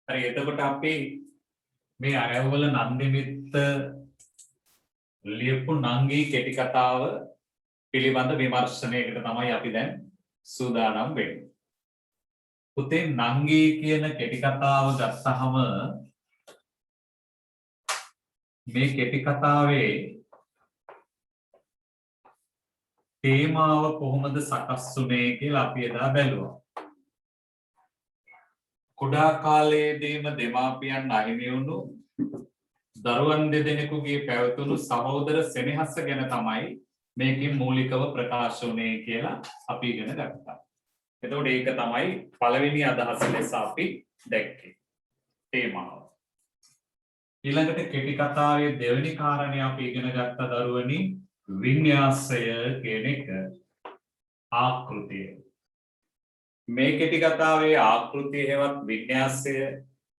හරි එතකොට අපි මේ අරවල නන්දිමිත්ත ලියපු නංගී කෙටි කතාව පිළිබඳ විමර්ශනයකට තමයි අපි දැන් සූදානම් වෙන්නේ. පුතේ නංගී කියන කෙටි කතාව ගත්තහම මේ කෙටි කතාවේ තේමාව කොහොමද සකස් වුනේ කියලා අපි එදා බැලුවා. කුඩා කාලයේදීම දෙමාපියන් අහිමි වුණු දරුවන් දෙදෙනෙකුගේ පැවතුණු සහෝදර සෙනෙහස ගැන තමයි මේකෙන් මූලිකව ප්‍රකාශ වුනේ කියලා අපි ඉගෙන ගත්තා. එතකොට ඒක තමයි පළවෙනි අදහස ලෙස අපි දැක්කේ. තේමාව. ඊළඟට කෙටි කතාවේ දෙවෙනි කාරණේ අපි ඉගෙන ගත්ත දරුවනි වින්‍යාසය කියන එක ආකෘතිය. මේ කෙටි කතාවේ ආකෘතිය හෙවත් වින්‍යාසය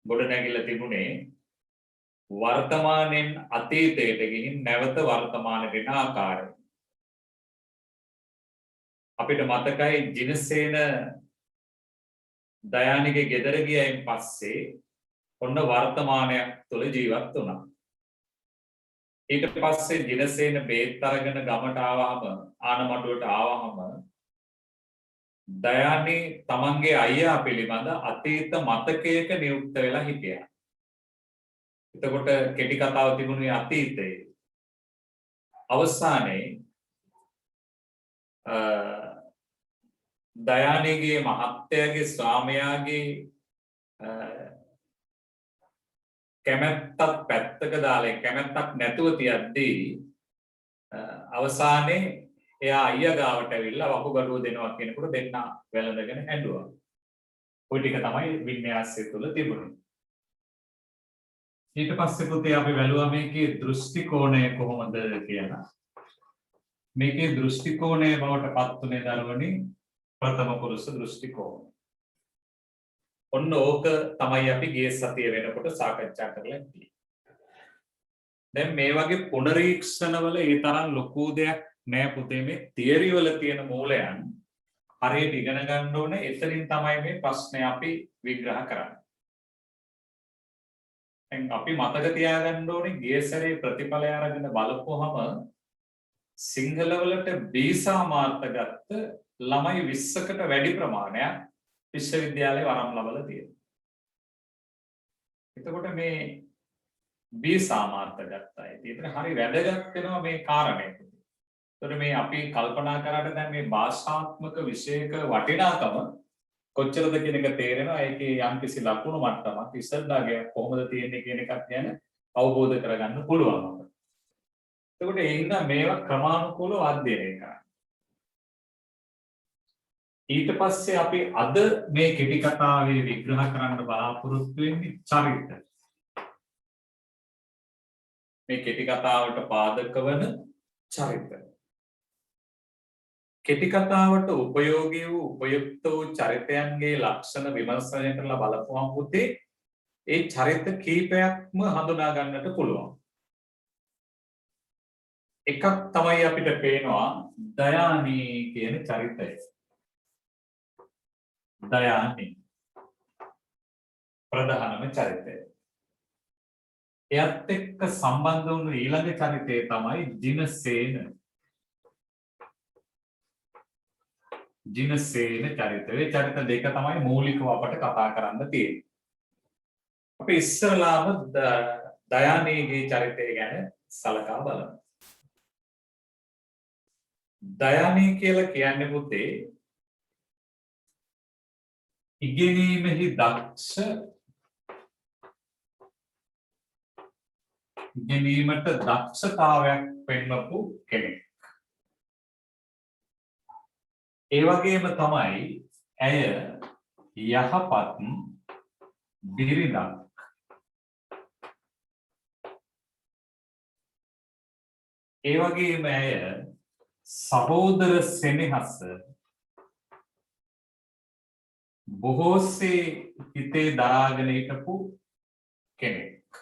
ගොඩ නැගිලා තිබුණේ වර්තමානයෙන් අතීතයට ගිහින් නැවත වර්තමානට එන ආකාරය. අපිට මතකයි ජිනසේන දයානිගේ ගෙදර ගියයින් පස්සේ ඔන්න වර්තමානයක් තුළ ජීවත් වුණා. ඊට පස්සේ ජිනසේන බේත් අරගෙන ගමට ආවහම ආනමඩුවට ආවහම දයානි තමන්ගේ අයියා පිළිබඳ අතීත මතකයක නියුක්ත වෙලා හිටියා. එතකොට කෙටි කතාව තිබුණේ අතීතයේ. අවසානයේ දයානිගේ මහත්තයාගේ ස්වාමියාගේ කැමැත්තක් පැත්තක දාලා කැමැත්තක් නැතුව තියද්දී අවසානයේ එයා අයියා ගාවට ඇවිල්ලා වකුගඩුව දෙනවා කියනකොට දෙන්න වැළඳගෙන ඇඬුවා. ওই ටික තමයි වින්‍යාසය තුළ තිබුණේ. ඊට පස්සේ පුතේ අපි බැලුවා මේකේ දෘෂ්ටි කෝණය කොහොමද කියලා. මේකේ දෘෂ්ටි කෝණය බවට පත් වුණේ දරුවනි ප්‍රථම පුරුෂ දෘෂ්ටි කෝණය. ඔන්න ඕක තමයි අපි ගිය සතිය වෙනකොට සාකච්ඡා කරලා ඉන්නේ. දැන් මේ වගේ පුනරීක්ෂණවල ඒ තරම් ලොකු දෙයක් නෑ පුතේ. මේ තියරි වල තියෙන මූලයන් හරියට ඉගෙන ගන්න ඕනේ. එතනින් තමයි මේ ප්‍රශ්නේ අපි විග්‍රහ කරන්නේ. දැන් අපි මතක තියාගන්න ඕනේ ගිය සැරේ ප්‍රතිඵලය අරගෙන බලපුවහම සිංහල වලට B සාමාර්ථ ගත්ත ළමයි 20කට වැඩි ප්‍රමාණයක් විශ්වවිද්‍යාලේ වරම් ලබලා තියෙනවා. එතකොට මේ B සාමාර්ථ ගත්තයි. ඒතර හරි වැදගත් වෙනවා මේ කාරණේ. එතකොට මේ අපි කල්පනා කරාට දැන් මේ භාෂාත්මක විෂයක වටිනාකම කොච්චරද කියන එක තේරෙනවා. ඒකේ යම්කිසි ලකුණු මට්ටමක් ඉස්සල්ලාගේ කොහොමද තියෙන්නේ කියන එකක් ගැන අවබෝධ කරගන්න පුළුවන්. එතකොට ඒ හින්දා මේවා ක්‍රමානුකූලව අධ්‍යයනය කරන්න. ඊට පස්සේ අපි අද මේ කෙටි කතාවේ විග්‍රහ කරන්න බලාපොරොත්තු වෙන්නේ චරිත. මේ කෙටි කතාවට පාදක වන චරිත. කෙටි කතාවට උපයෝගී වූ උපයුක්ත වූ චරිතයන්ගේ ලක්ෂණ විමර්ශනය කරලා බලපුවම පුතේ ඒ චරිත කීපයක්ම හඳුනා ගන්නට පුළුවන්. එකක් තමයි අපිට පේනවා දයානි කියන චරිතය. දයානි ප්‍රධානම චරිතය. එයත් එක්ක සම්බන්ධ වුණු ඊළඟ චරිතය තමයි ජිනසේන. ජිනසේන චරිතය. ඒ චරිත දෙක තමයි මූලිකව අපට කතා කරන්න තියෙන්නේ. අපි ඉස්සරලාම දයානිගේ චරිතය ගැන සලකා බලමු. දයානි කියලා කියන්නේ පුතේ ඉගෙනීමෙහි දක්ෂ, ඉගෙනීමට දක්ෂතාවයක් පෙන්වපු කෙනෙක්. ඒ වගේම තමයි ඇය යහපත් බිරිඳක්. ඒ වගේම ඇය සහෝදර සෙනෙහස බොහෝසේ හිතේ දරාගෙන හිටපු කෙනෙක්.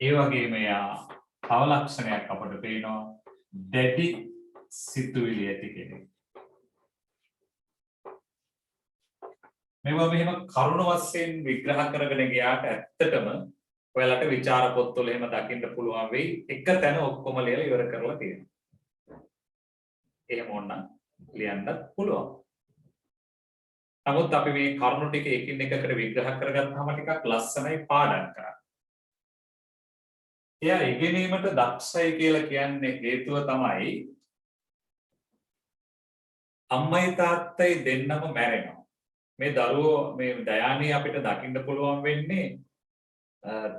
ඒ වගේම එයා තව ලක්ෂණයක් අපට පේනවා දැඩි සිතුවිලි ඇති කෙනෙක්. මේවා මෙහෙම කරුණ වශයෙන් විග්‍රහ කරගෙන ගියාට ඇත්තටම ඔයාලට විචාර පොත්වල එහෙම දකින්න පුළුවන් වෙයි එක තැන ඔක්කොම ලියලා ඉවර කරලා තියෙනවා. එහෙම ඕනනම් ලියන්නත් පුළුවන්. නමුත් අපි මේ කරුණු ටික එකින් එකකට විග්‍රහ කරගත්තාම ටිකක් ලස්සනයි පාඩම් කරන්න. එයා ඉගෙනීමට දක්ෂයි කියලා කියන්නේ හේතුව තමයි අම්මයි තාත්තයි දෙන්නම මැරෙනවා. මේ දරුවෝ මේ දයානි අපිට දකින්න පුළුවන් වෙන්නේ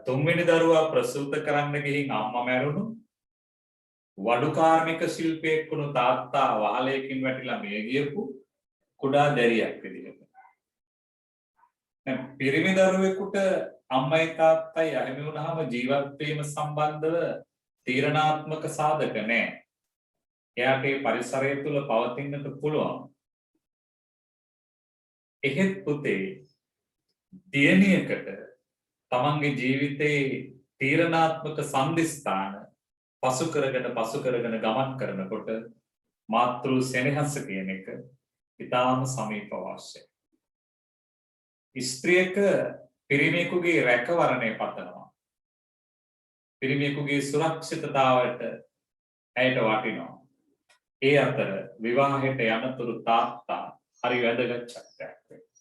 තුන්වෙනි දරුවා ප්‍රසූත කරන්න ගිහින් අම්මා මැරුණු වඩු කාර්මික ශිල්පියෙක් වුණු තාත්තා වහලයකින් වැටිලා මිය ගියපු කුඩා දැරියක් විදිහට. දැන් පිරිමි දරුවෙකුට අම්මයි තාත්තයි අහිමි වුණාම ජීවත් වීම සම්බන්ධව තීරණාත්මක සාධක නැහැ. එයාට ඒ පරිසරය තුල පවතින්නට පුළුවන්. එහෙත් පුතේ දියණියකට තමන්ගේ ජීවිතේ තීරණාත්මක සම්දිස්ථාන පසු කරගෙන ගමන් කරනකොට මාතෘ සෙනෙහස කියන එක ඉතාම සමීප අවශ්‍යයි. ස්ත්‍රියක පිරිමියෙකුගේ රැකවරණය පතනවා. පිරිමියෙකුගේ සුරක්ෂිතතාවයට ඇයට වටිනවා. ඒ අතර විවාහයට යනතුරු තාත්තා හරි වැදගත් චක්‍රයක් වෙනවා.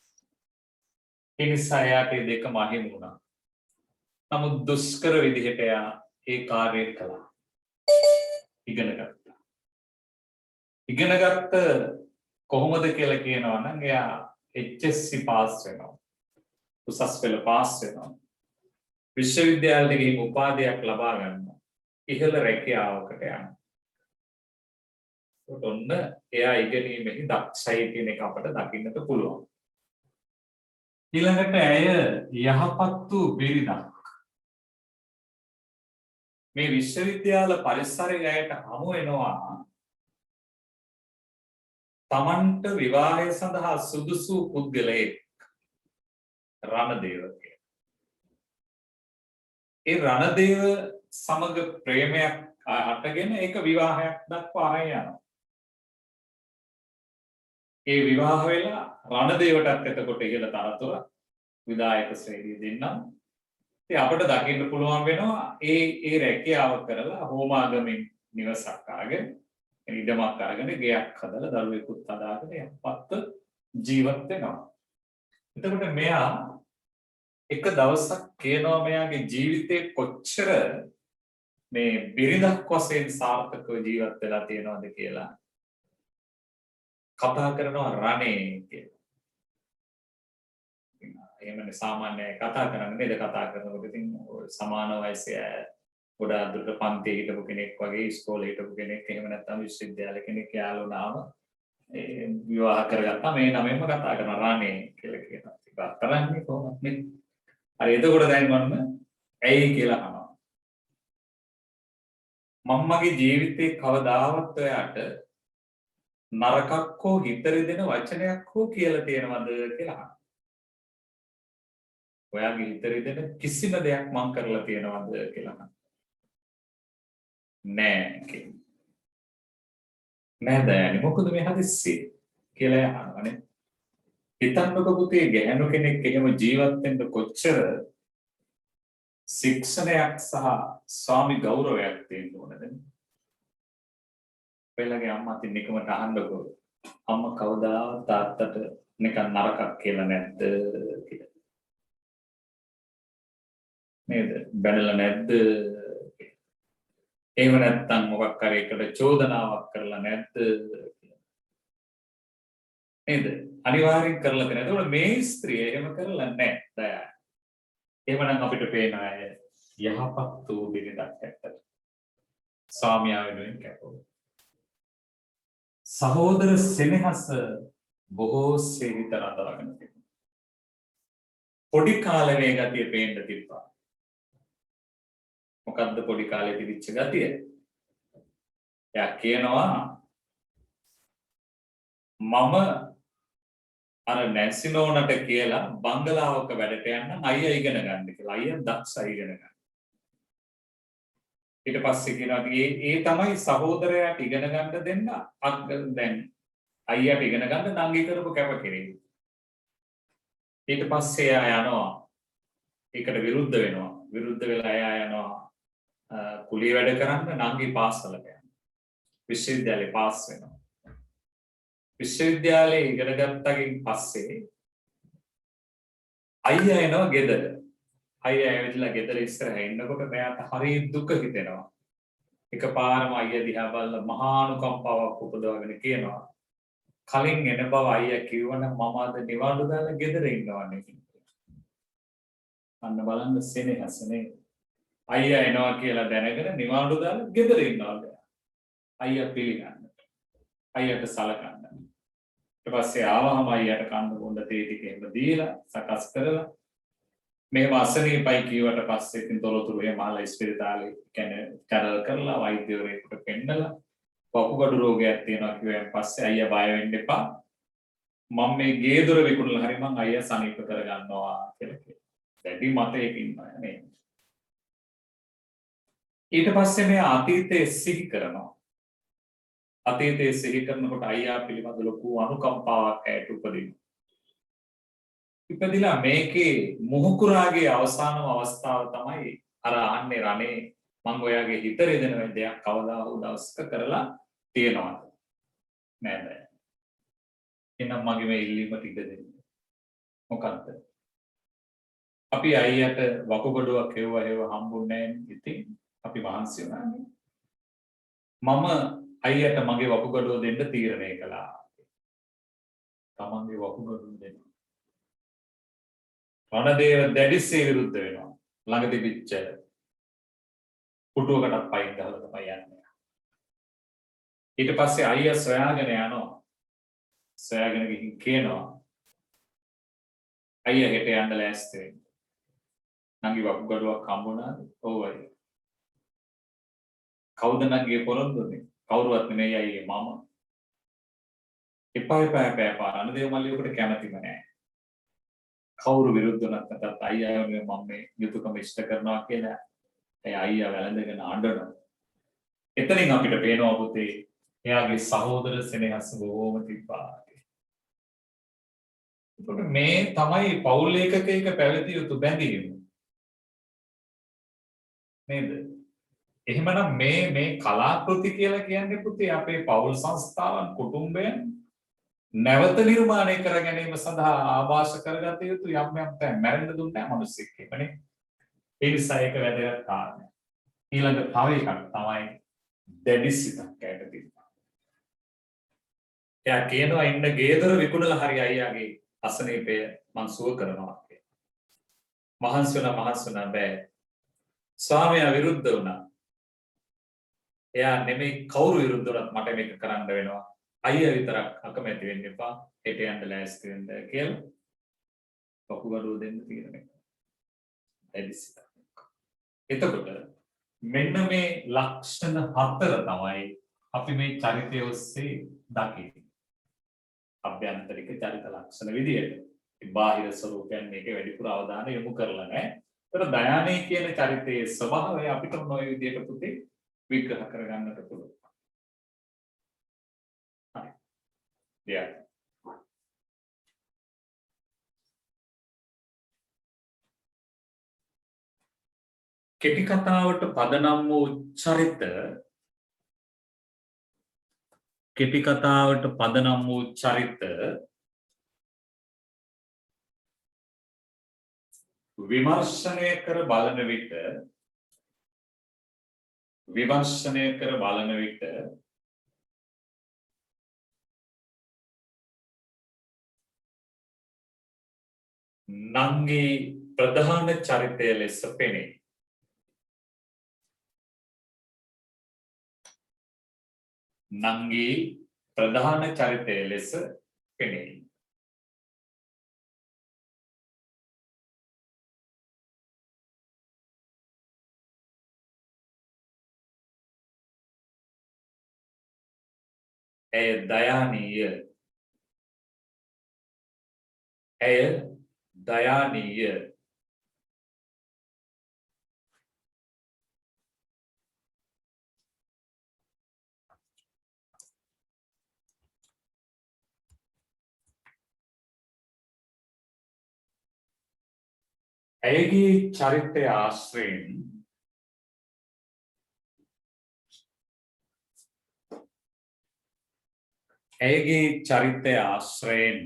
ඒ නිසා එයාට මේ දෙකම අහිමි වුණා. නමුත් දුෂ්කර විදිහට එයා ඒ කාර්යය කළා. ඉගෙන ගත්තා. ඉගෙන ගත්ත කොහොමද කියලා කියනවා නම් එයා HSC පාස් වෙනවා. උසස් පෙළ පාස් වෙනවා. විශ්වවිද්‍යාලයට ගිහින් උපාධියක් ලබා ගන්නවා. ඉහළ රැකියාවකට යනවා. ඔන්න එයා ඉගෙනීමෙහි දක්ෂයි කියන එක අපට දකින්නට පුළුවන්. ඊළඟට ඇය යහපත් වූ බිරිඳක්. මේ විශ්වවිද්‍යාල පරිසරයේ ඇයට හමු වෙනවා තමන්ට විවාහය සඳහා සුදුසු පුද්ගලයෙක් රණදේව කියලා. ඒ රණදේව සමග ප්‍රේමයක් අටගෙන ඒක විවාහයක් දක්වා ආය යනවා. ඒ විවාහ වෙලා රණදේවටත් එතකොට ඉහළ තනතුරක් විදායක ශ්‍රේණිය දෙන්නම්. ඉතින් අපිට දකින්න පුළුවන් වෙනවා ඒ රැකියාව කරලා හෝමාගමෙන් නිවසක් අරගෙන ඉඩමක් අරගෙන ගෙයක් හදලා දරුවෙකුත් හදාගෙන යපත් ජීවත් වෙනවා. එතකොට මෙයා එක දවසක් කියනවා මෙයාගේ ජීවිතේ කොච්චර මේ බිරිඳක් වශයෙන් සාර්ථකව ජීවත් වෙලා තියෙනවද කියලා කතා කරනවා රණේ කියලා. එහෙමනේ සාමාන්‍ය කතා කරන්නේ නේද? කතා කරනකොට ඉතින් සමාන වයසේ ගොඩාක් දුරට පන්තියේ හිටපු කෙනෙක් වගේ ඉස්කෝලේ හිටපු කෙනෙක් එහෙම නැත්නම් විශ්වවිද්‍යාල කෙනෙක් යාළුවනාම ඒ විවාහ කරගත්තා මේ නමෙන්ම කතා කරන රණේ කියලා කියනවා. ඒක අතරන්නේ කොහොමද මේ? හරි එතකොට දැන් මම ඇයි කියලා අහනවා. මම්මගේ ජීවිතේ කවදාවත් ඔයාට නරකක් හෝ හිත රිදෙන වචනයක් හෝ කියලා තියෙනවද කියලා අහනවා. ඔයාගේ හිත රිදෙන කිසිම දෙයක් මම කරලා තියෙනවද කියලා අහනවා. නෑ කියන්නේ. නෑ දයනි මොකද මේ හදිස්සිය කියලා අහනවානේ. හිතන්නකො පුතේ ගැහණු කෙනෙක් එහෙම ජීවත් වෙන්න කොච්චර ශික්ෂණයක් සහ ස්වාමි ගෞරවයක් තියෙන්න ඕනද? ඔයාලගේ අම්මා තින් එකමට අහන්නකො අම්මා කවදාවත් තාත්තට නිකන් නරකක් කියලා නැද්ද කියලා. නේද? බැනලා නැද්ද? එහෙම නැත්නම් මොකක් හරි එකට චෝදනාවක් කරලා නැද්ද කියලා. නේද? අනිවාර්යෙන් කරලා තියෙනවා. ඒතකොට මේ ස්ත්‍රිය එහෙම කරලා නැහැ දයා. එහෙමනම් අපිට පේන අය යහපත් වූ බිරිඳක් ඇත්තට. ස්වාමියා වෙනුවෙන් කැපවුවා. සහෝදර සෙනෙහස බොහෝ සේවිත රඳවගෙන තිබුණා. පොඩි කාලේ මේ ගතිය පේන්න තිබ්බා. මොකද්ද පොඩි කාලේ තිබිච්ච ගතිය? එයා කියනවා මම අර නැන්සිනෝනට කියලා බංගලාවක වැඩට යන්න අයියා ඉගෙන ගන්න කියලා. අයියා දක්ෂයි ඉගෙන ගන්න. ඊට පස්සේ කියනවා ඒ තමයි සහෝදරයාට ඉගෙන ගන්න දෙන්න දැන් අයියාට ඉගෙන ගන්න නංගි කරපු කැපකිරීම. ඊට පස්සේ එයා යනවා ඒකට විරුද්ධ වෙනවා. විරුද්ධ වෙලා එයා යනවා කුලිය වැඩ කරන්න නංගි පාසලට යනවා. විශ්වවිද්‍යාලේ පාස් වෙනවා. විශ්වවිද්‍යාලේ ඉගෙන ගත්තකින් පස්සේ අයියා එනවා ගෙදර. අයියා ඇවිල්ලා ගෙදර ඉස්සරහ ඉන්නකොට මෙයාට හරි දුක හිතෙනවා. එකපාරම අයියා දිහා බලලා මහානුකම්පාවක් උපදවගෙන කියනවා කලින් එන බව අයියා කිව්වනම් මම අද නිවාඩු දාලා ගෙදර ඉන්නවන්නේ කියලා. අන්න බලන්න සෙනෙහසනේ. අයියා එනවා කියලා දැනගෙන නිවාඩු දාලා ගෙදර ඉන්නවලු. අයියා පිළිගන්න. අයියාට සලකන්න. ඊට පස්සේ ආවම අයියාට කන්න බොන්න තේ ටික එහෙම දීලා සකස් කරලා මෙහෙම අසනීපයි කියවට පස්සේ ඉතින් තොරතුරු එහෙම අහලා ඉස්පිරිතාලේ කියන්නේ කරල් කරලා වෛද්‍යවරයෙකුට පෙන්නලා වකුගඩු රෝගයක් තියෙනවා කිව්වන් පස්සේ අයියා බය වෙන්න එපා මම මේ ගේ දොර විකුණලා හරි මං අයියා සනීප කරගන්නවා කියලා කිව්වා. දැඩි මතයක ඉන්නවා නේ. ඊට පස්සේ මේ අතීතයේ සිහි කරනවා. අතීතයේ සිහි කරනකොට අයියා පිළිබඳ ලොකු අනුකම්පාවක් ඇයට උපදිනවා. ඉපදිලා මේකේ මුහුකුරාගේ අවසානම අවස්ථාව තමයි අර අහන්නේ රණේ මං ඔයාගේ හිත රිදෙන දෙයක් කවදා හෝ දවසක කරලා තියෙනවා නේද? එහෙනම් මගේ මේ ඉල්ලීමට ඉඩ දෙන්න. මොකද්ද? අපි අයියට වකුගඩුවක් හේව හම්බුන්නේ නැහැ ඉතින් අපි මහන්සි වුණානේ. මම අයියට මගේ වකුගඩුව දෙන්න තීරණය කළා. තමන්ගේ වකුගඩුව දෙන්න. රණදේව දැඩිස්සේ විරුද්ධ වෙනවා. ළඟ තිබිච්ච පුටුවකටත් පයින් ගහලා තමයි යන්නේ. ඊට පස්සේ අයියා සොයාගෙන යනවා. සොයාගෙන ගිහින් කියනවා අයියා හෙට යන්න ලෑස්ති වෙන්න. නංගි වකුගඩුවක් හම්බුණාද? ඔව් අයියා. කවුද නංගිගේ පොරොන්දුනේ? කවුරුවත් නෙමෙයි අයියේ මම. එපා රණදේව මල්ලියකට කැමතිම නෑ. කවුරු විරුද්ධ වුණත් නැත්නම් අයියා මම මේ යුතුයකම ඉෂ්ට කරනවා කියලා ඒ අයියා වැළඳගෙන අඬනවා. එතනින් අපිට පේනවා පුතේ එයාගේ සහෝදර සෙනෙහස බොහොම තිබ්බා. ඒකට මේ තමයි පෞල් ඒකකයක පැවතිය යුතු බැඳීම. නේද? එහෙමනම් මේ කලාකෘති කියලා කියන්නේ පුතේ අපේ පෞල් සංස්ථාවන් කුටුම්බයන් නැවත නිර්මාණය කර ගැනීම සඳහා ආభాෂ කරගත යුතු යම් තැන් මැරෙන්න දුන්නේ නැහැ මිනිස්සෙක් එපනේ. ඒ නිසා ඒක වැදගත් කාරණයක්. ඊළඟ තව එකක් තමයි දැඩිසිතක් ඇයට තියෙනවා. එයා කියනවා ඉන්න ගේදොර විකුණලා හරි අයියාගේ අසනීපය මං සුව කරනවා කියලා. මහන්සි වුණා බෑ. ස්වාමියා විරුද්ධ වුණා. එයා නෙමෙයි කවුරු විරුද්ධ වුණත් මට මේක කරන්න වෙනවා. අයියා විතරක් අකමැති වෙන්න එපා. හෙට යන්න ලෑස්ති වෙන්න කියලා. වකුගඩුව දෙන්න තීරණය කළා. දැඩිසිත. එතකොට මෙන්න මේ ලක්ෂණ හතර තමයි අපි මේ චරිතය ඔස්සේ දකින්නේ. අභ්‍යන්තරික චරිත ලක්ෂණ විදියට. බාහිර ස්වરૂපයන් මේකේ වැඩිපුර අවධානය යොමු කරලා නැහැ. ඒතර දයානේ කියන චරිතයේ ස්වභාවය අපිට මොන විදියට පුතේ විග්‍රහ කරගන්නට පුළුවන්. හරි. දෙයක්. කෙටි කතාවට පදනම් වූ චරිත විමර්ශනය කර බලන විට නංගි ප්‍රධාන චරිතය ලෙස පෙනේ. නංගි ප්‍රධාන චරිතය ලෙස පෙනේ. ඇය දයානීය. ඇයගේ චරිතය ආශ්‍රයෙන් ඇයගේ චරිතය ආශ්‍රයෙන්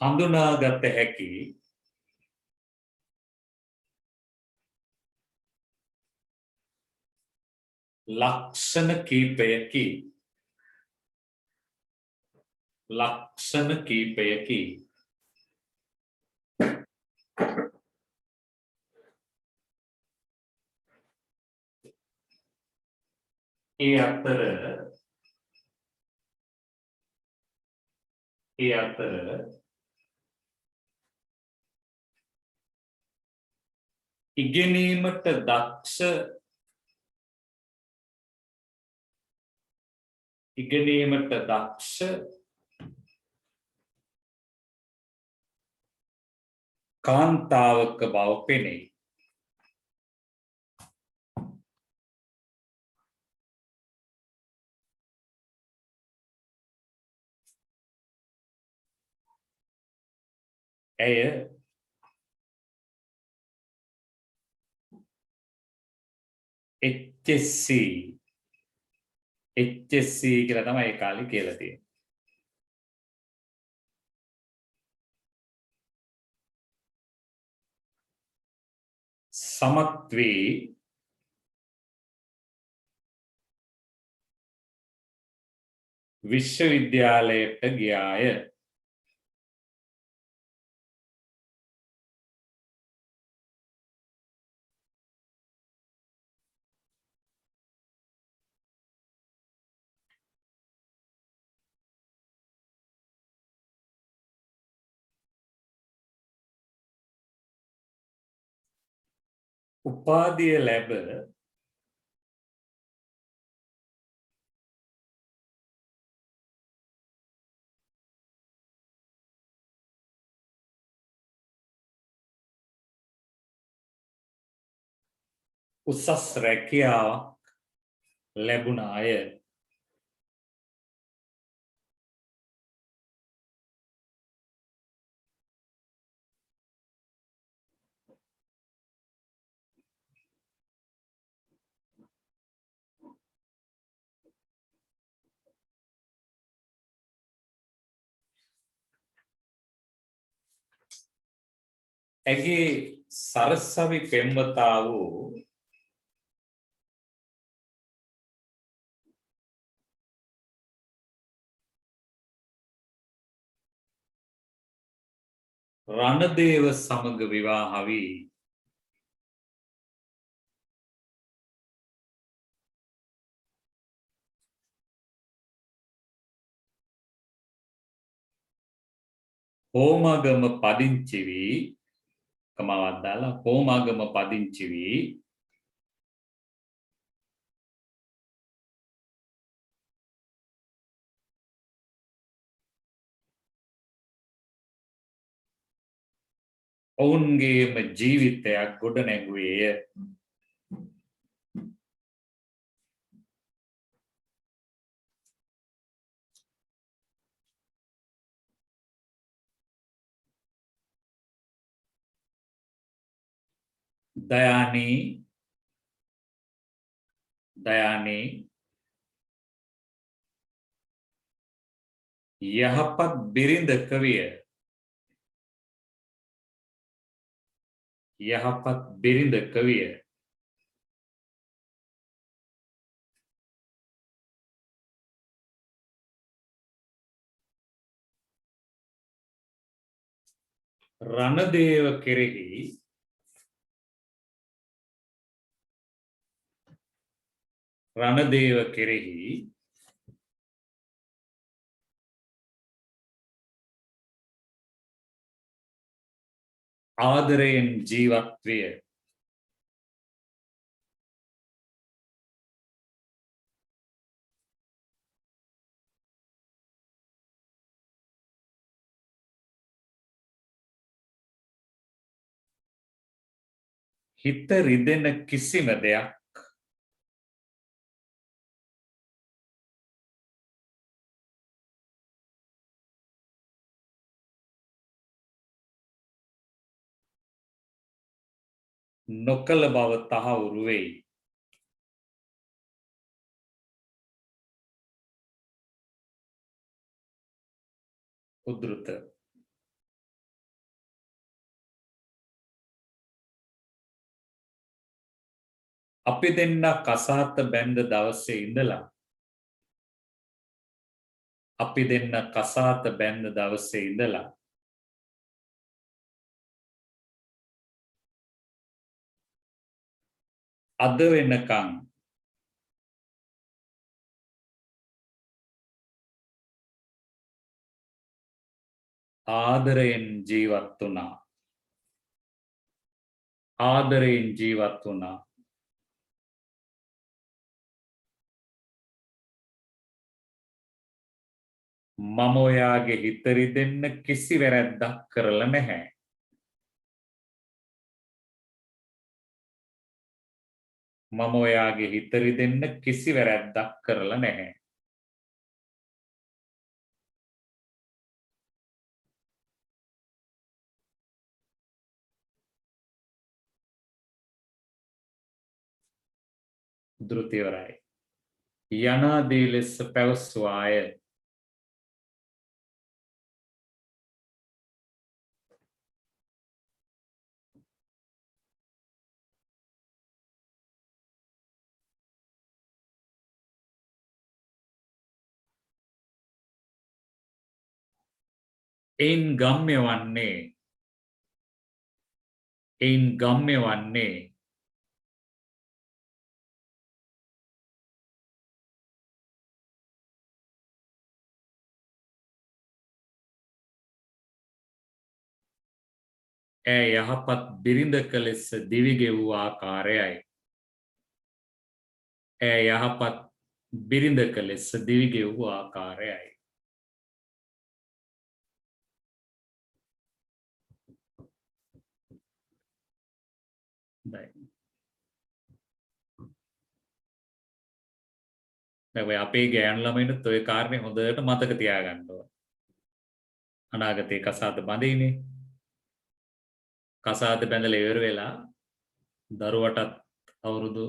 හඳුනාගත හැකි ලක්ෂණ කීපයකි. ලක්ෂණ කීපයකි. ඒ අතර ඉගෙනීමට දක්ෂ කාන්තාවක බව පෙනේ. ඇය HSC කියලා තමයි ඒ කාලේ කියලා තියෙන්නේ. සමත් වී විශ්වවිද්‍යාලයට ගියාය. උපාධිය ලැබ උසස් රැකියාවක් ලැබුණ අය ඇගේ සරසවි පෙම්වතා වූ රණදේව සමග විවාහ වී හෝමාගම පදිංචි වී කමාවක් දාලා හෝමාගම පදිංචි වී ඔවුන්ගේම ජීවිතයක් ගොඩනැගුවේය. දයානී යහපත් බිරිඳක විය. රණදේව කෙරෙහි ආදරයෙන් ජීවත් විය. හිත රිදෙන කිසිම දෙයක් නොකල බව තහවුරු වෙයි. උද්ෘත අපි දෙන්න කසාත බැඳ දවසේ ඉඳලා අපි දෙන්න කසාත බැඳ දවසේ ඉඳලා අද වෙනකන් ආදරයෙන් ජීවත් වුණා. ආදරයෙන් ජීවත් වුණා. මම ඔයාගේ හිත රිදෙන්න කිසි වැරැද්දක් කරලා නැහැ. මම ඔයාගේ හිත රිදෙන්න කිසි වැරැද්දක් කරලා නැහැ. ධෘතිවරයි. යනාදී ලෙස පැවසුවාය. එයින් ගම්‍ය වන්නේ ඈ යහපත් බිරිඳක ලෙස දිවිගෙවූ ආකාරයයි. ඈ යහපත් බිරිඳක ලෙස දිවිගෙවූ ආකාරයයි. දැන් අපේ ගෑනු ළමයිනුත් ওই කාරණේ හොඳට මතක තියාගන්න ඕන. අනාගතේ කසාද බඳින්නේ. කසාද බැඳලා ඉවර වෙලා දරුවටත් අවුරුදු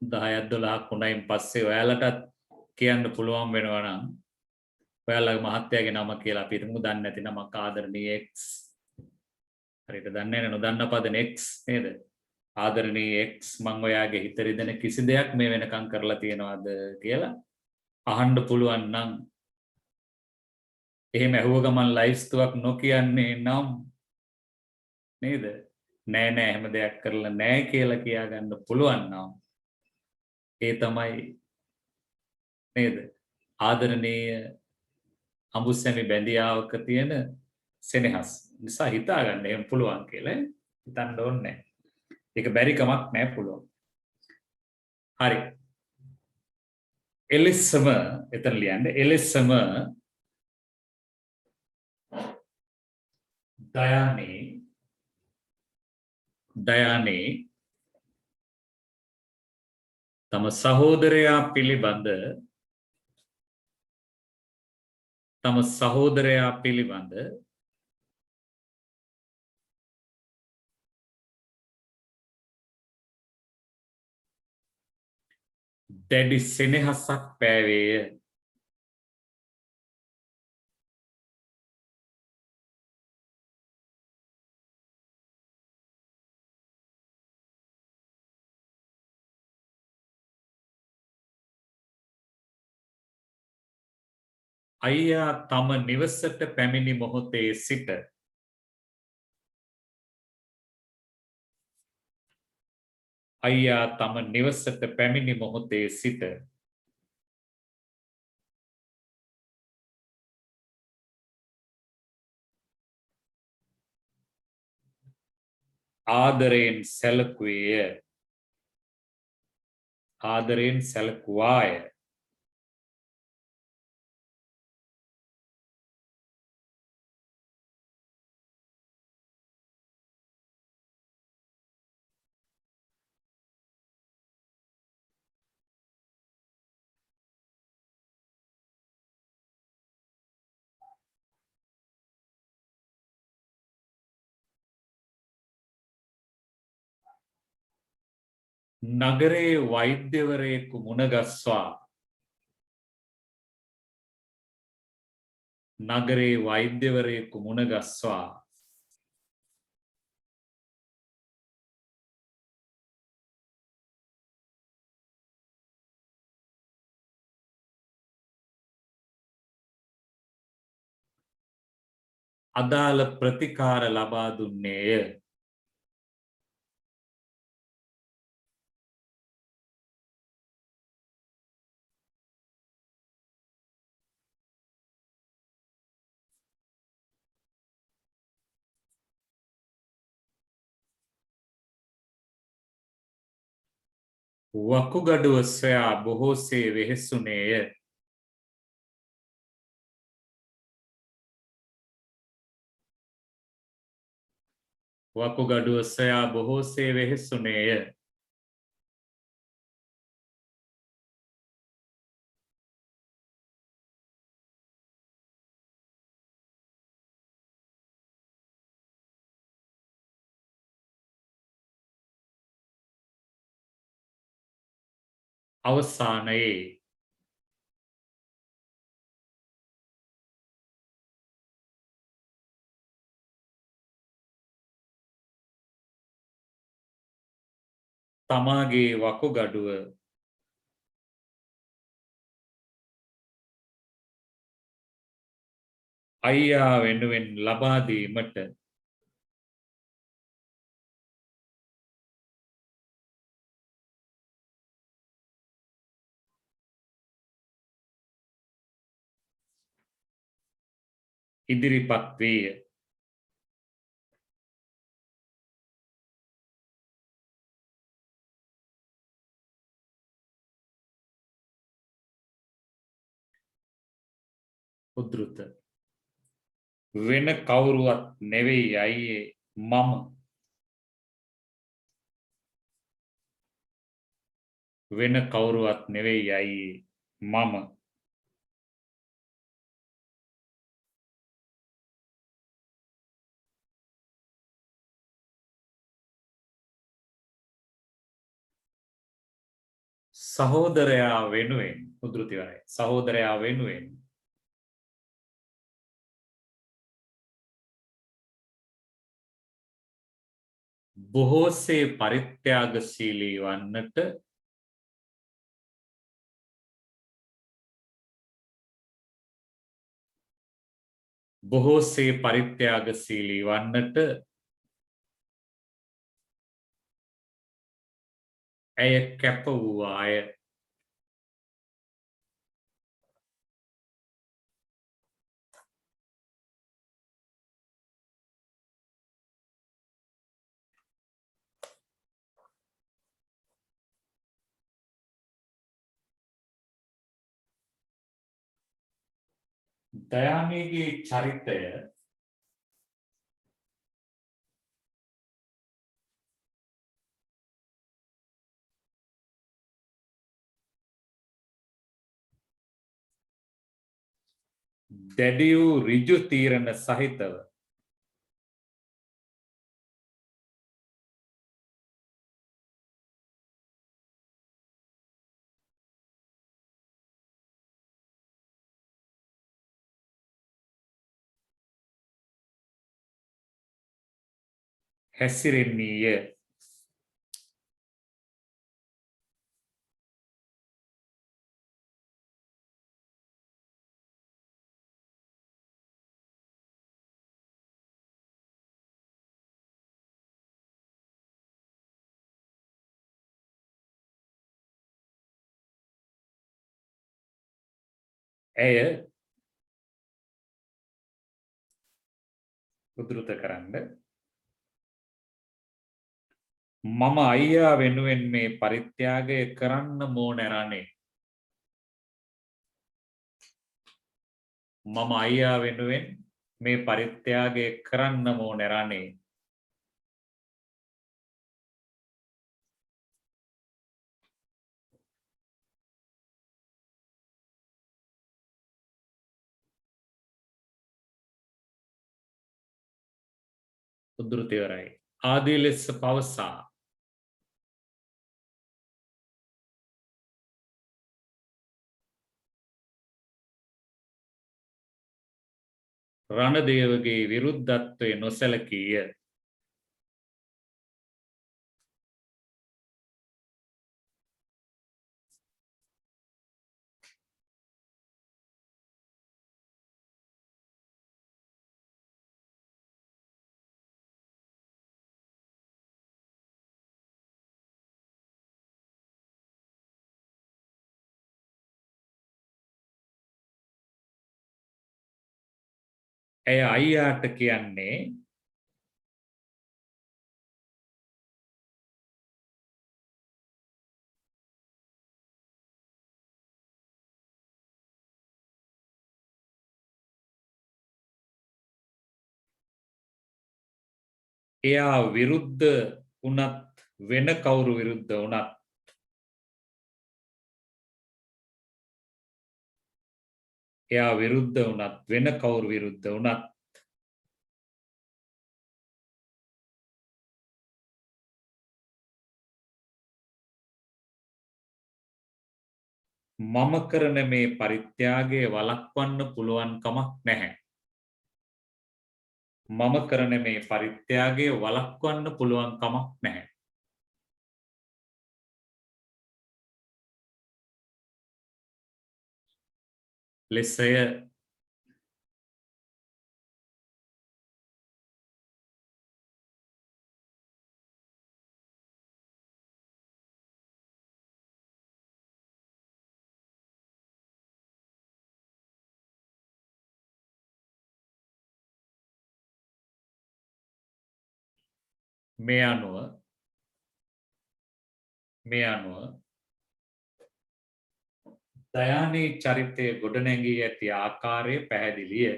10ක් 12ක් වුණයින් පස්සේ ඔයාලටත් කියන්න පුළුවන් වෙනවා නම් ඔයාලගේ මහත්තයාගේ නම කියලා අපි හිතමු දන්නේ නැති නමක් ආදරණීය X. හරියට දන්නේ නැහැ නොදන්න පදන X නේද? ආදරණීය X මම ඔයාගේ හිත රිදෙන කිසි දෙයක් මේ වෙනකම් කරලා තියනවාද කියලා අහන්න පුළුවන් නම් එහෙම ඇහුව ගමන් ලයිස්තුවක් නොකියන්නේ නම් නේද? නෑ නෑ එහෙම දෙයක් කරලා නෑ කියලා කියාගන්න පුළුවන් නම් ඒ තමයි නේද? ආදරණීය අඹුසැමි බැඳියාවක තියෙන සෙනෙහස්. නිසා හිතාගන්න එහෙම පුළුවන් කියලා හිතන්න ඕනේ නෑ. ඒක බැරි කමක් නෑ පුළුවන්. හරි. එලෙසම එතන ලියන්නේ එලෙසම දයානේ තම සහෝදරයා පිළිබඳ දැඩි සෙනෙහසක් පෑවේය. අයියා තම නිවසට පැමිණි මොහොතේ සිට ආදරයෙන් සැලකුවාය. නගරේ වෛද්‍යවරයෙකු මුණගස්වා නගරේ වෛද්‍යවරයෙකු මුණගස්වා අදාළ ප්‍රතිකාර ලබා දුන්නේය. වකුගඩුව සොයා බොහෝසේ වෙහෙසුනේය. වකුගඩුව සොයා බොහෝසේ වෙහෙසුනේය. අවසානයේ තමාගේ වකුගඩුව අයියා වෙනුවෙන් ලබා දීමට ඉදිරිපත් වේය. උද්ෘත වෙන කවුරුවත් නෙවෙයි අයියේ මම. වෙන කවුරුවත් නෙවෙයි අයියේ මම. සහෝදරයා වෙනුවෙන් උද්ෘතිවයි. සහෝදරයා වෙනුවෙන් බොහෝසේ පරිත්‍යාගශීලී වන්නට බොහෝසේ පරිත්‍යාගශීලී වන්නට ඇය කැප වූවාය. දයාමීගේ චරිතය දැඩි වූ ඍජු තීරණ සහිතව හැසිරෙන්නීය. ඇය උද්ෘත කරන්න මම අයියා වෙනුවෙන් මේ පරිත්‍යාගය කරන්න ඕනේ රනේ. මම අයියා වෙනුවෙන් මේ පරිත්‍යාගය කරන්න ඕනේ රනේ. උද්ෘතයවරයි. ආදී ලෙස පවසා රණදේවගේ විරුද්ධත්වය නොසැලකීය. ඇය අයියාට කියන්නේ එයා විරුද්ධ වුණත් වෙන කවුරු විරුද්ධ වුණත් එයා විරුද්ධ වුණත් වෙන කවුරු විරුද්ධ වුණත් මම කරන මේ පරිත්‍යාගය වළක්වන්න පුළුවන් කමක් නැහැ. මම කරන මේ පරිත්‍යාගය වළක්වන්න පුළුවන් කමක් නැහැ. ලෙසය මේ අනුව දයානී චරිතය ගොඩනැගී ඇති ආකාරය පැහැදිලිය.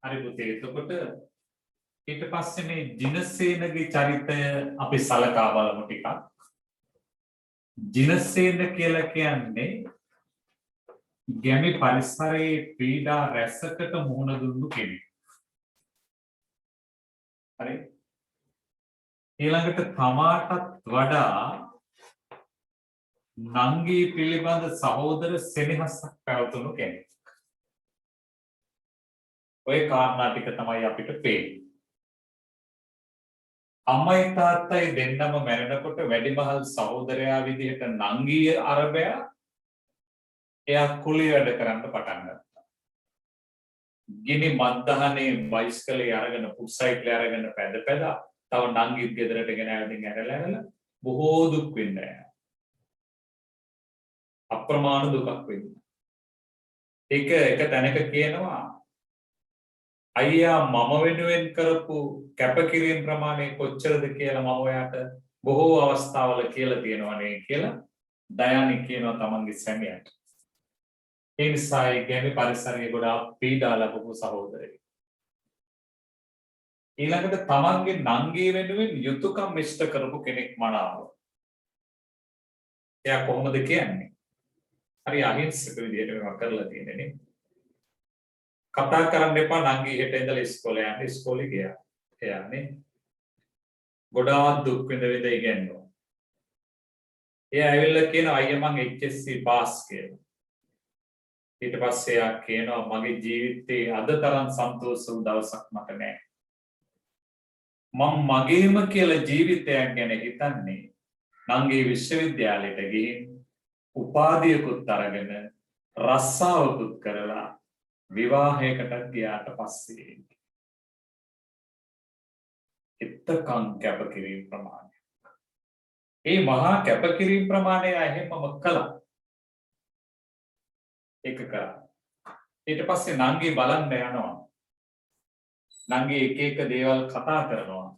හරි පුතේ, එතකොට ඊට පස්සේ මේ ජිනසේනගේ චරිතය අපි සලකා බලමු ටිකක්. ජිනසේන කියලා කියන්නේ ගැමි පරිසරයේ පීඩා රැසකට මුහුණ දුන්නු කෙනෙක්. හරි. ඊළඟට තමාටත් වඩා නංගී පිළිබඳ සහෝදර සෙනෙහසක් පැවතුණු කෙනෙක්. ඔය කාරණා ටික තමයි අපිට පේන්නේ. අම්මයි තාත්තයි දෙන්නම මැරෙනකොට වැඩිමහල් සහෝදරයා විදිහට නංගී අරබයා එයා කුලී වැඩ කරන්න පටන් ගත්තා. ගිනි මද්දහනේ බයිස්කලේ අරගෙන පුත්සයිකලේ අරගෙන පැද තව නංගිත් ගෙදරට ගෙන ඇවිදින් ඇරලා බොහෝ දුක් විඳිනවා. අප්‍රමාණ දුකක් විඳිනවා. ඒක එක තැනක කියනවා අයියා මම වෙනුවෙන් කරපු කැපකිරීම ප්‍රමාණය කොච්චරද කියලා මම ඔයාට බොහෝ අවස්ථාවල කියලා තියෙනවානේ කියලා දයානි කියනවා තමන්ගේ සැමියාට. ඒ නිසා ඒ ගැමි පරිසරයේ ගොඩාක් පීඩා ලැබපු සහෝදරයෙක්. ඊළඟට තමන්ගේ නංගී වෙනුවෙන් යුතුයකම් ඉෂ්ට කරපු කෙනෙක් මනාව. එයා කොහොමද කියන්නේ? හරි අහිංසක විදිහට මේවා කරලා තියෙන්නේ නේ. කතා කරන්න එපා නංගී හෙට ඉඳලා ඉස්කෝලේ යන්න. ඉස්කෝලේ ගියා. එයානේ ගොඩාක් දුක් විඳ ඉගෙනුවා. එයා ඇවිල්ලා කියනවා අයියා මං HSC පාස් කියලා. ඊට පස්සේ එයා කියනවා මගේ ජීවිතේ අද තරම් සන්තෝෂ වූ දවසක් මට නැහැ. මම මගේම කියලා ජීවිතයක් ගැන හිතන්නේ නංගී විශ්වවිද්‍යාලයට ගිහින් උපාධියකුත් අරගෙන රස්සාවකුත් කරලා විවාහයකට ගියාට පස්සේ. එතකන් කැපකිරීම ප්‍රමාණය. ඒ මහා කැපකිරීම ප්‍රමාණය එහෙමම කළා. ඒක කරා. ඊට පස්සේ නංගී බලන්න යනවා. නංගී එක එක දේවල් කතා කරනවා.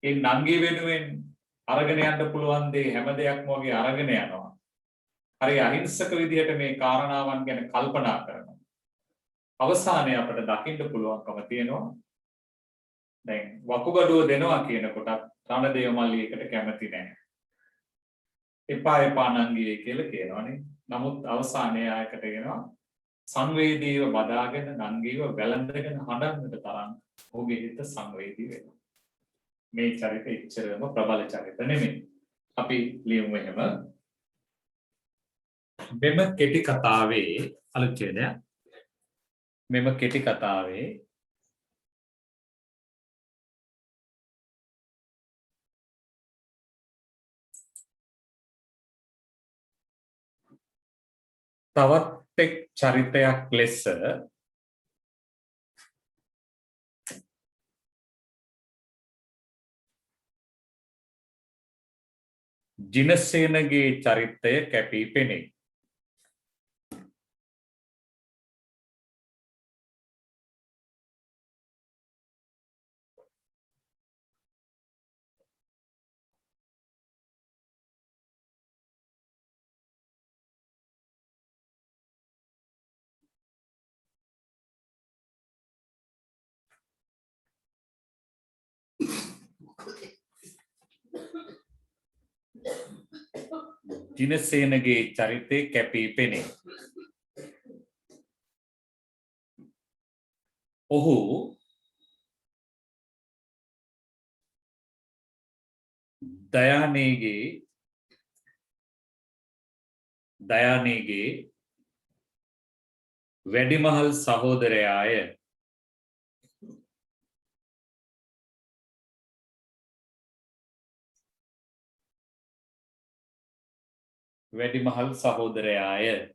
ඒ නංගී වෙනුවෙන් අරගෙන යන්න පුළුවන් දේ හැම දෙයක්ම වගේ අරගෙන යනවා. හරි අහිංසක විදිහට මේ කාරණාවන් ගැන කල්පනා කරනවා. අවසානයේ අපිට දකින්න පුළුවන්කම තියෙනවා දැන් වකුගඩුව දෙනවා කියනකොට රණදේව මල්ලියකට කැමති නැහැ. එපා එපා නංගියේ කියලා කියනවනේ. නමුත් අවසානයේ ආයකට කියනවා සංවේදීව බදාගෙන නංගීව වැළඳගෙන හඬන්නට තරම් ඔහුගේ හිත සංවේදී වෙනවා. මේ චරිත ඉච්ඡරම ප්‍රබල චරිත නෙමෙයි. අපි ලියමු එහෙම. මෙම කෙටි කතාවේ අලුත්යද මෙම කෙටි කතාවේ තවත් එක් චරිතයක් ලෙස ජිනසේනගේ චරිතය කැපී පෙනේ. ජිනසේනගේ චරිතය කැපී පෙනේ. ඔහු දයානේගේ වැඩිමහල් සහෝදරයාය. වැඩිමහල් සහෝදරයාය.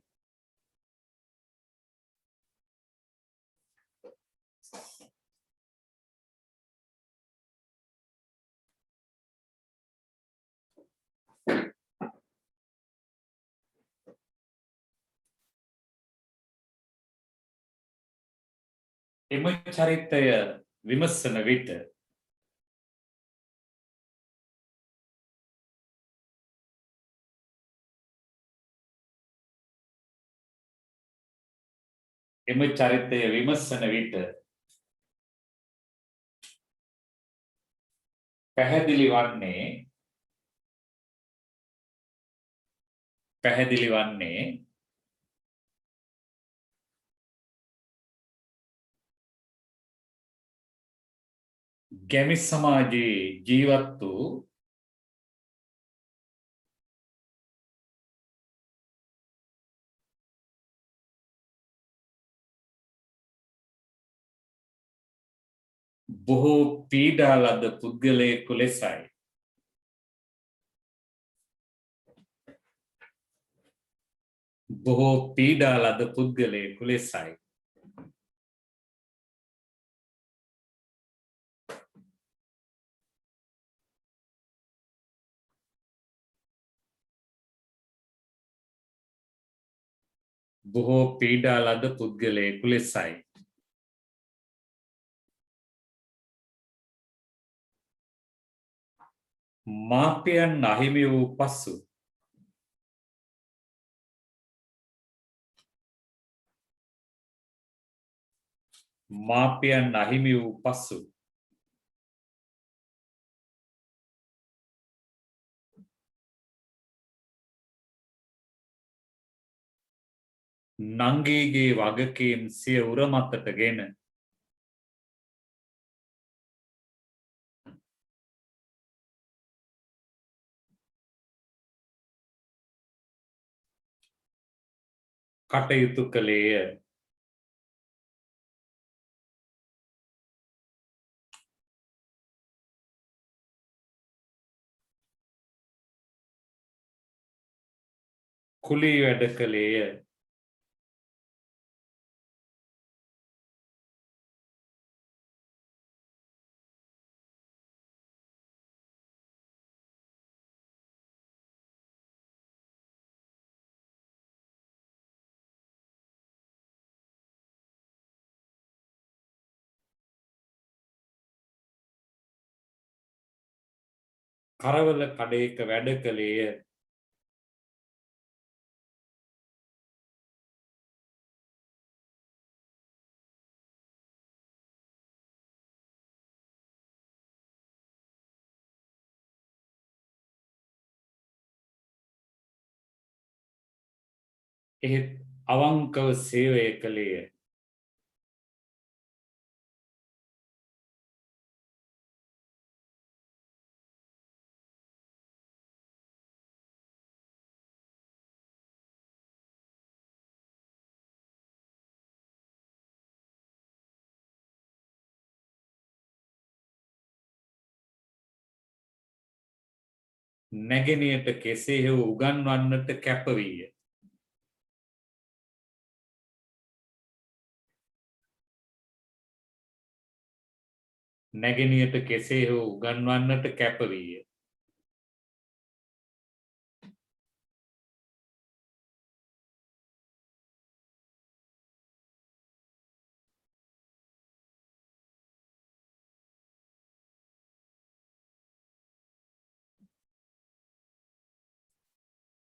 එම චරිතය විමසන විට පැහැදිලි වන්නේ ගැමි සමාජයේ ජීවත් වූ බොහෝ පීඩා ලද පුද්ගලයෙකු ලෙසයි. බොහෝ පීඩා ලද පුද්ගලයෙකු ලෙසයි. බොහෝ පීඩා ලද පුද්ගලයෙකු ලෙසයි. මාපියන් අහිමි වූ පසු නංගීගේ වගකීම් සිය උර මතට ගෙන කටයුතු කළේය. කුලී වැඩ කළේය. කරවල කඩේක වැඩ කළේය. එහෙත් අවංකව සේවය කළේය. නැගෙනයට කෙසේ හෝ උගන්වන්නට කැප වීය. නැගෙනයට කෙසේ හෝ උගන්වන්නට කැප වීය.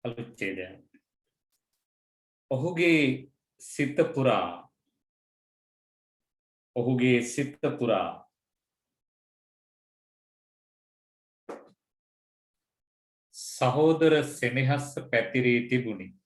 අලුච්ඡේදය. ඔහුගේ සිත පුරා සහෝදර සෙනෙහස පැතිරී තිබුණි.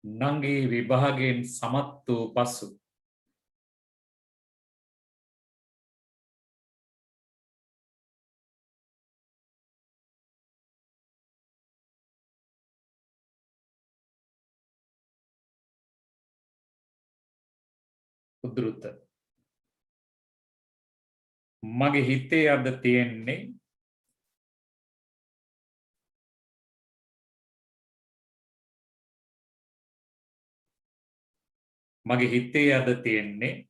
නංගී විභාගයෙන් සමත් වූ පසු උද්ෘත මගේ හිතේ අද තියෙන්නේ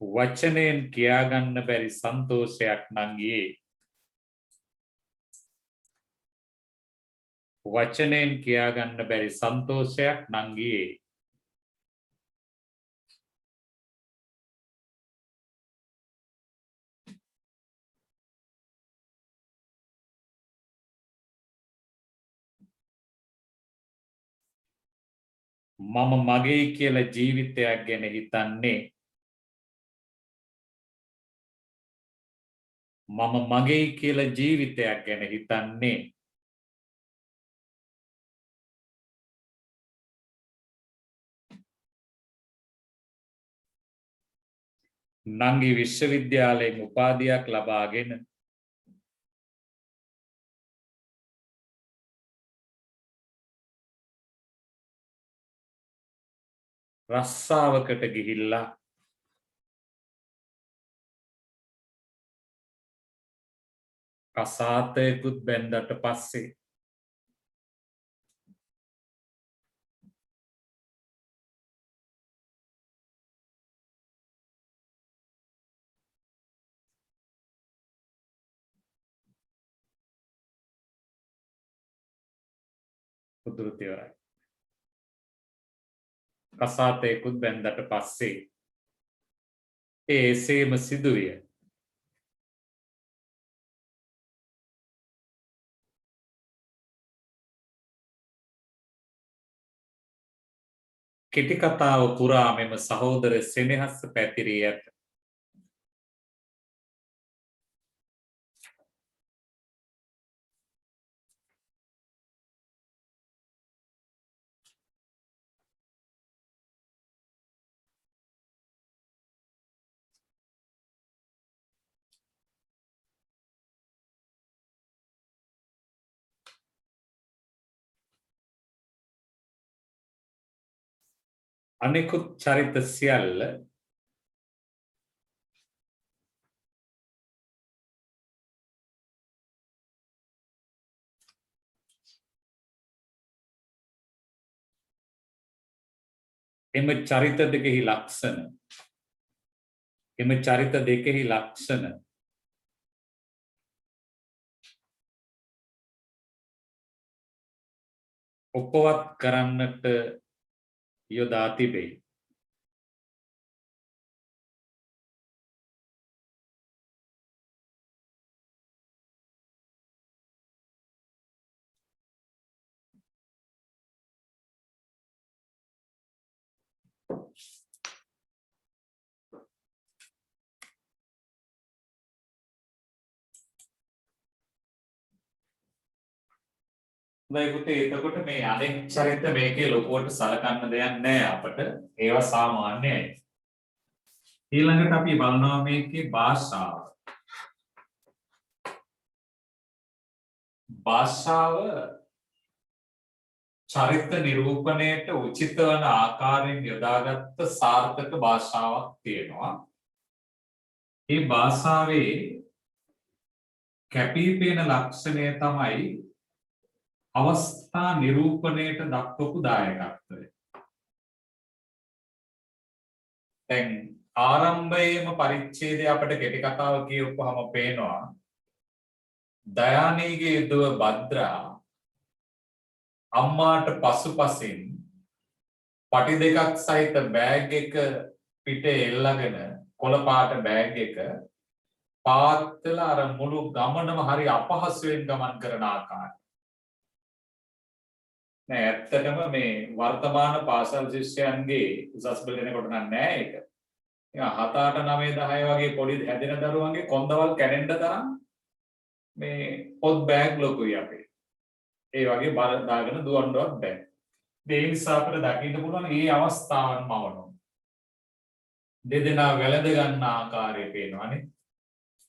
වචනයෙන් කියාගන්න බැරි සන්තෝෂයක් නංගියේ. වචනයෙන් කියාගන්න බැරි සන්තෝෂයක් නංගියේ. මම මගේ කියලා ජීවිතයක් ගැන හිතන්නේ නංගි විශ්වවිද්‍යාලයෙන් උපාධියක් ලබාගෙන රස්සාවකට ගිහිල්ලා කසාතයකුත් බැන්දට පස්සේ උද්ෘතයවරයි. කසාතයකුත් බැන්දට පස්සේ එසේම සිදුවිය. කෙටි කතාව පුරා මෙම සහෝදර සෙනෙහස පැතිරී ඇත. අනෙකුත් චරිත සියල්ල එම චරිත දෙකෙහි ලක්ෂණ ඔපවත් කරන්නට යොදා තිබේ. හොඳයි පුතේ එතකොට මේ අනෙක් චරිත මේකේ ලොකුවට සලකන්න දෙයක් නැහැ අපිට. ඒවා සාමාන්‍යයි. ඊළඟට අපි බලනවා මේකේ භාෂාව. භාෂාව චරිත නිරූපණයට උචිත වන ආකාරයෙන් යොදාගත්ත සාර්ථක භාෂාවක් තියෙනවා. මේ භාෂාවේ කැපිපෙන ලක්ෂණය තමයි අවස්ථා නිරූපණයට දක්වපු දායකත්වය. දැන් ආරම්භයේම පරිච්ඡේදය අපිට කෙටි කතාව කියවපුවම පේනවා දයානීගේ දුව භද්‍රා අම්මාට පසුපසින් පටි දෙකක් සහිත බෑග් එක පිටේ එල්ලගෙන කොළ පාට බෑග් එක පාත් වෙලා අර මුළු ගමනම හරි අපහසුයෙන් ගමන් කරන ආකාරය. නෑ ඇත්තටම මේ වර්තමාන පාසල් ශිෂ්‍යයන්ගේ උසස් පෙළ දෙනකොට නෑ ඒක. නිකන් 7 8 9 10 වගේ පොඩි හැදෙන දරුවන්ගේ කොන්දවල් කැඩෙන්න තරම් මේ පොත් බෑග් ලොකුයි අපේ. ඒ වගේ බර දාගෙන දුවන්නවත් බෑ. ඒ නිසා අපිට දකින්න පුළුවන් මේ අවස්ථාවන් මවනවා. දෙදෙනා වැළඳ ගන්න ආකාරය පේනවානේ.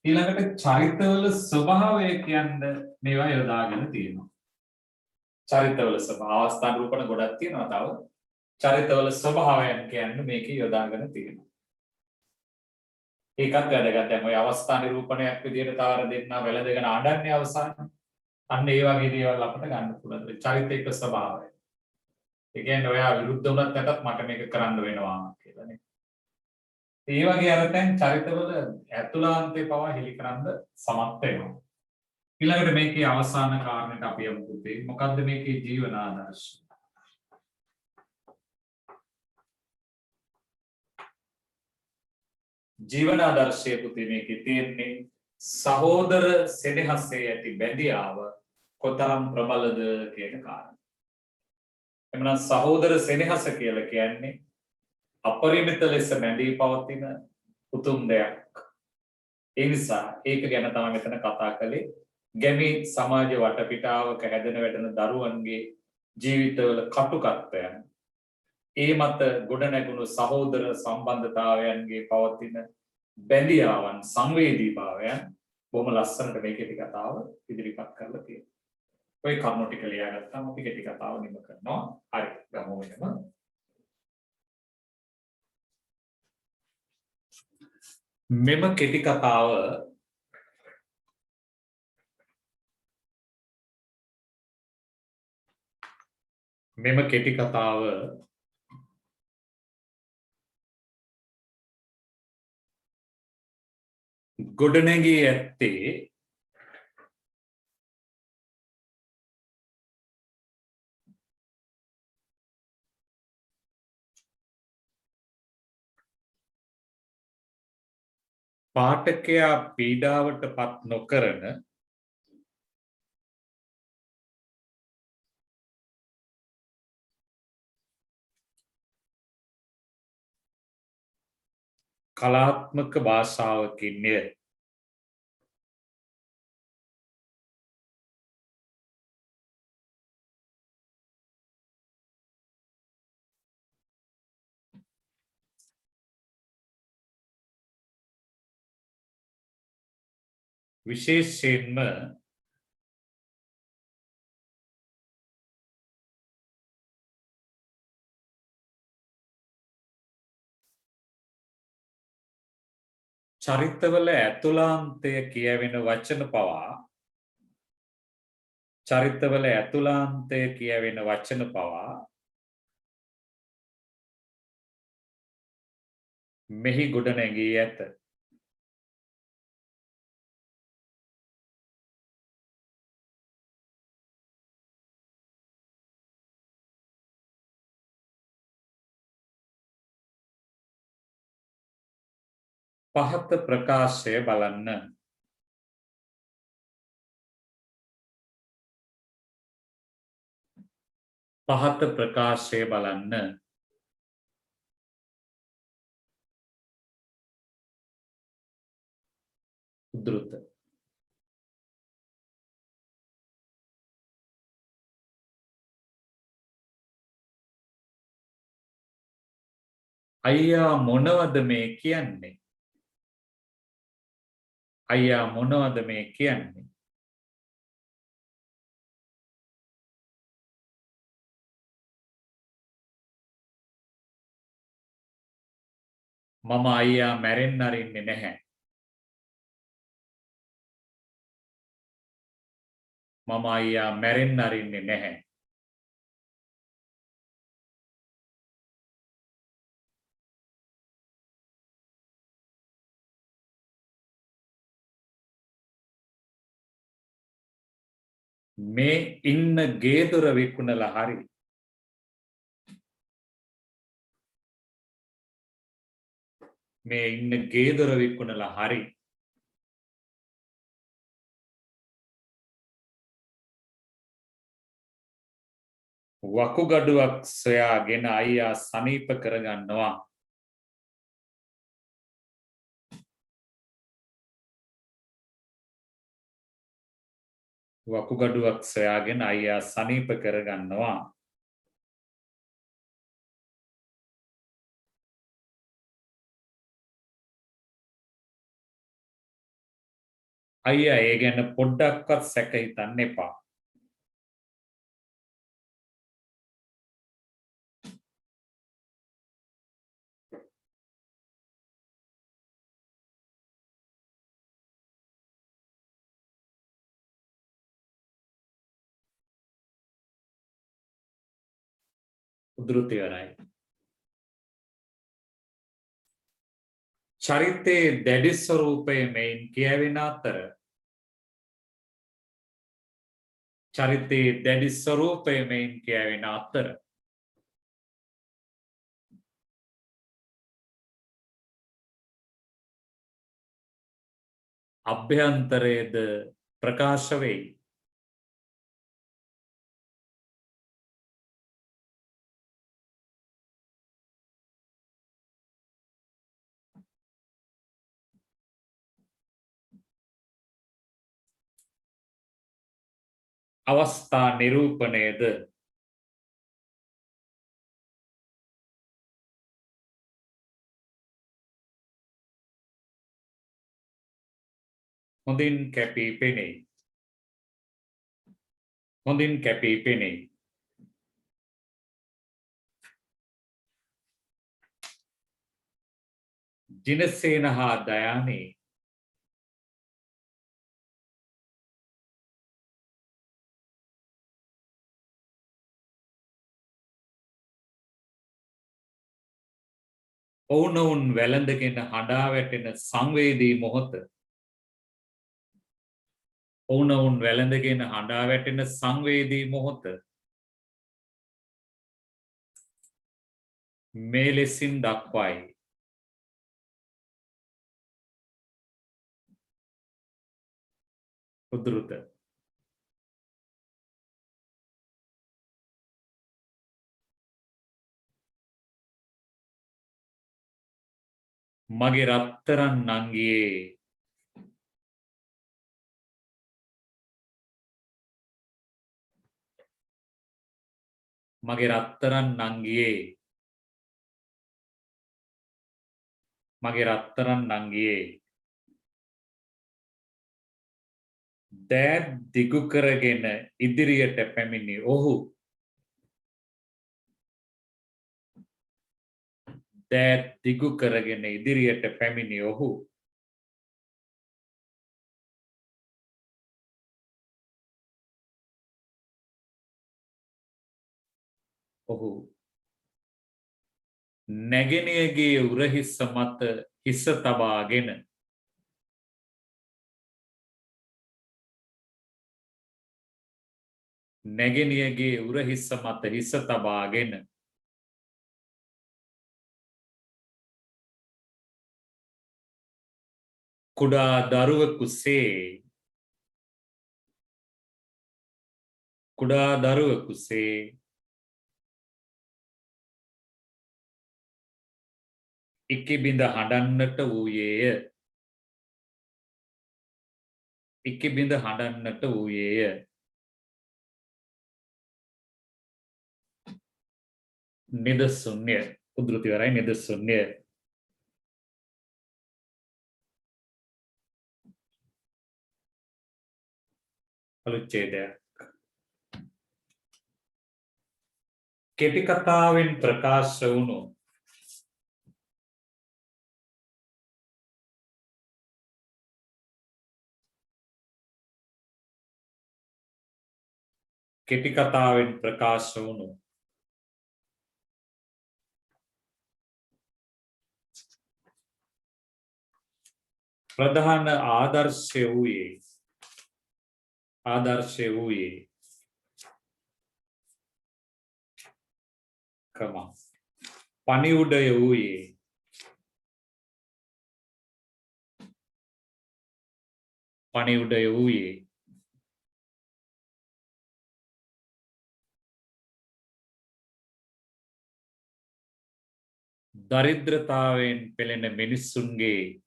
ඊළඟට චරිතවල ස්වභාවය කියන්නේ මේවා යොදාගෙන තියෙනවා. චරිතවල ස්වභාව අවස්ථා රූපණ ගොඩක් තියෙනවා තව. චරිතවල ස්වභාවයන් කියන්නේ මේකේ යොදාගෙන තියෙනවා. ඒකත් වැදගත්. දැන් ওই අවස්ථා නිරූපණයක් විදිහට තවර දෙන්නා වැළඳගෙන අඬන්නේ අවසානයේ. අන්න ඒ වගේ දේවල් අපිට ගන්න පුළුවන්. චරිතයක ස්වභාවය. ඒ කියන්නේ ඔයා විරුද්ධ වුණත් නැතත් මට මේක කරන්න වෙනවා කියලා නේ. ඒ වගේ අරතෙන් චරිතවල ඇතුළාන්තේ පවා හෙලි කරන්න සමත් වෙනවා. ඊළඟට මේකේ අවසාන කාරණයට අපි යමු පුතේ. මොකද්ද මේකේ ජීවන ආදර්ශය? ජීවන ආදර්ශය පුතේ මේකේ තියෙන්නේ සහෝදර සෙනෙහසේ ඇති බැඳියාව කොතරම් ප්‍රබලද කියන කාරණය. එමනම් සහෝදර සෙනෙහස කියලා කියන්නේ අපරිමිත ලෙස බැඳී පවතින උතුම් දෙයක්. ඒ නිසා ඒක ගැන තමයි මෙතන කතා කළේ. ගැමි සමාජ වටපිටාවක හැදෙන වැඩෙන දරුවන්ගේ ජීවිතවල කටුකත්වයන් ඒ මත ගොඩනැගුණු සහෝදර සම්බන්ධතාවයන්ගේ පවතින බැඳියාවන් සංවේදීභාවයන් බොහොම ලස්සනට මේ කෙටි කතාව ඉදිරිපත් කරලා තියෙනවා. ඔය කරුණු ටික ලියාගත්තාම අපි කෙටි කතාව නිම කරනවා. හරි ගමු වෙනම. මෙම කෙටි කතාව ගොඩනැගී ඇත්තේ පාඨකයා පීඩාවට පත් නොකරන කලාත්මක භාෂාවකින්ය. විශේෂයෙන්ම චරිතවල ඇතුළාන්තය කියවෙන වචන පවා මෙහි ගොඩනැගී ඇත. පහත ප්‍රකාශය බලන්න. පහත ප්‍රකාශය බලන්න. උද්දෘත අයියා මොනවද මේ කියන්නේ? අයියා මොනවද මේ කියන්නේ? මම අයියා මැරෙන්න අරින්නේ නැහැ. මම අයියා මැරෙන්න අරින්නේ නැහැ. මේ ඉන්න ගේ දොර විකුණලා හරි. මේ ඉන්න ගේ දොර විකුණලා හරි. වකුගඩුවක් සොයාගෙන අයියා සනීප කරගන්නවා. වකුගඩුවක් සොයාගෙන අයියා සනීප කරගන්නවා. අයියා ඒ ගැන පොඩ්ඩක්වත් සැක හිතන්න එපා. උද්ෘත ඉවරයි. චරිතයේ දැඩි ස්වරූපය මෙයින් කියවෙන අතර චරිතයේ දැඩි ස්වරූපය මෙයින් කියවෙන අතර අභ්‍යන්තරයේද ප්‍රකාශ වෙයි. අවස්ථා නිරූපණයද හොඳින් කැපී පෙනෙයි. හොඳින් කැපී පෙනෙයි. ජිනසේන හා දයානේ ඔවුනොවුන් වැළඳගෙන හඬා වැටෙන සංවේදී මොහොත. ඔවුනොවුන් වැළඳගෙන හඬා වැටෙන සංවේදී මොහොත මේ ලෙසින් දක්වයි. උද්ෘත මගේ රත්තරන් නංගියේ මගේ රත්තරන් නංගියේ මගේ රත්තරන් නංගියේ දෑත් දිගු කරගෙන ඉදිරියට පැමිණි ඔහු දෑත් දිගු කරගෙන ඉදිරියට පැමිණි ඔහු ඔහු නැගෙනයගේ උරහිස්ස මත හිස තබාගෙන නැගෙනයගේ උරහිස්ස මත හිස තබාගෙන කුඩා දරුවෙකුසේ ඉකිබිඳ හඬන්නට වූයේය. ඉකිබිඳ හඬන්නට වූයේය. නිදසුන්ය. උද්ෘති වරයි නිදසුන්ය. අලුච්ඡේදයක්. කෙටි කතාවෙන් ප්‍රකාශ වුණු කෙටි කතාවෙන් ප්‍රකාශ වුණු ප්‍රධාන ආදර්ශය වූයේ පණිවුඩය වූයේ දරිද්‍රතාවෙන් පෙළෙන මිනිසුන්ගේ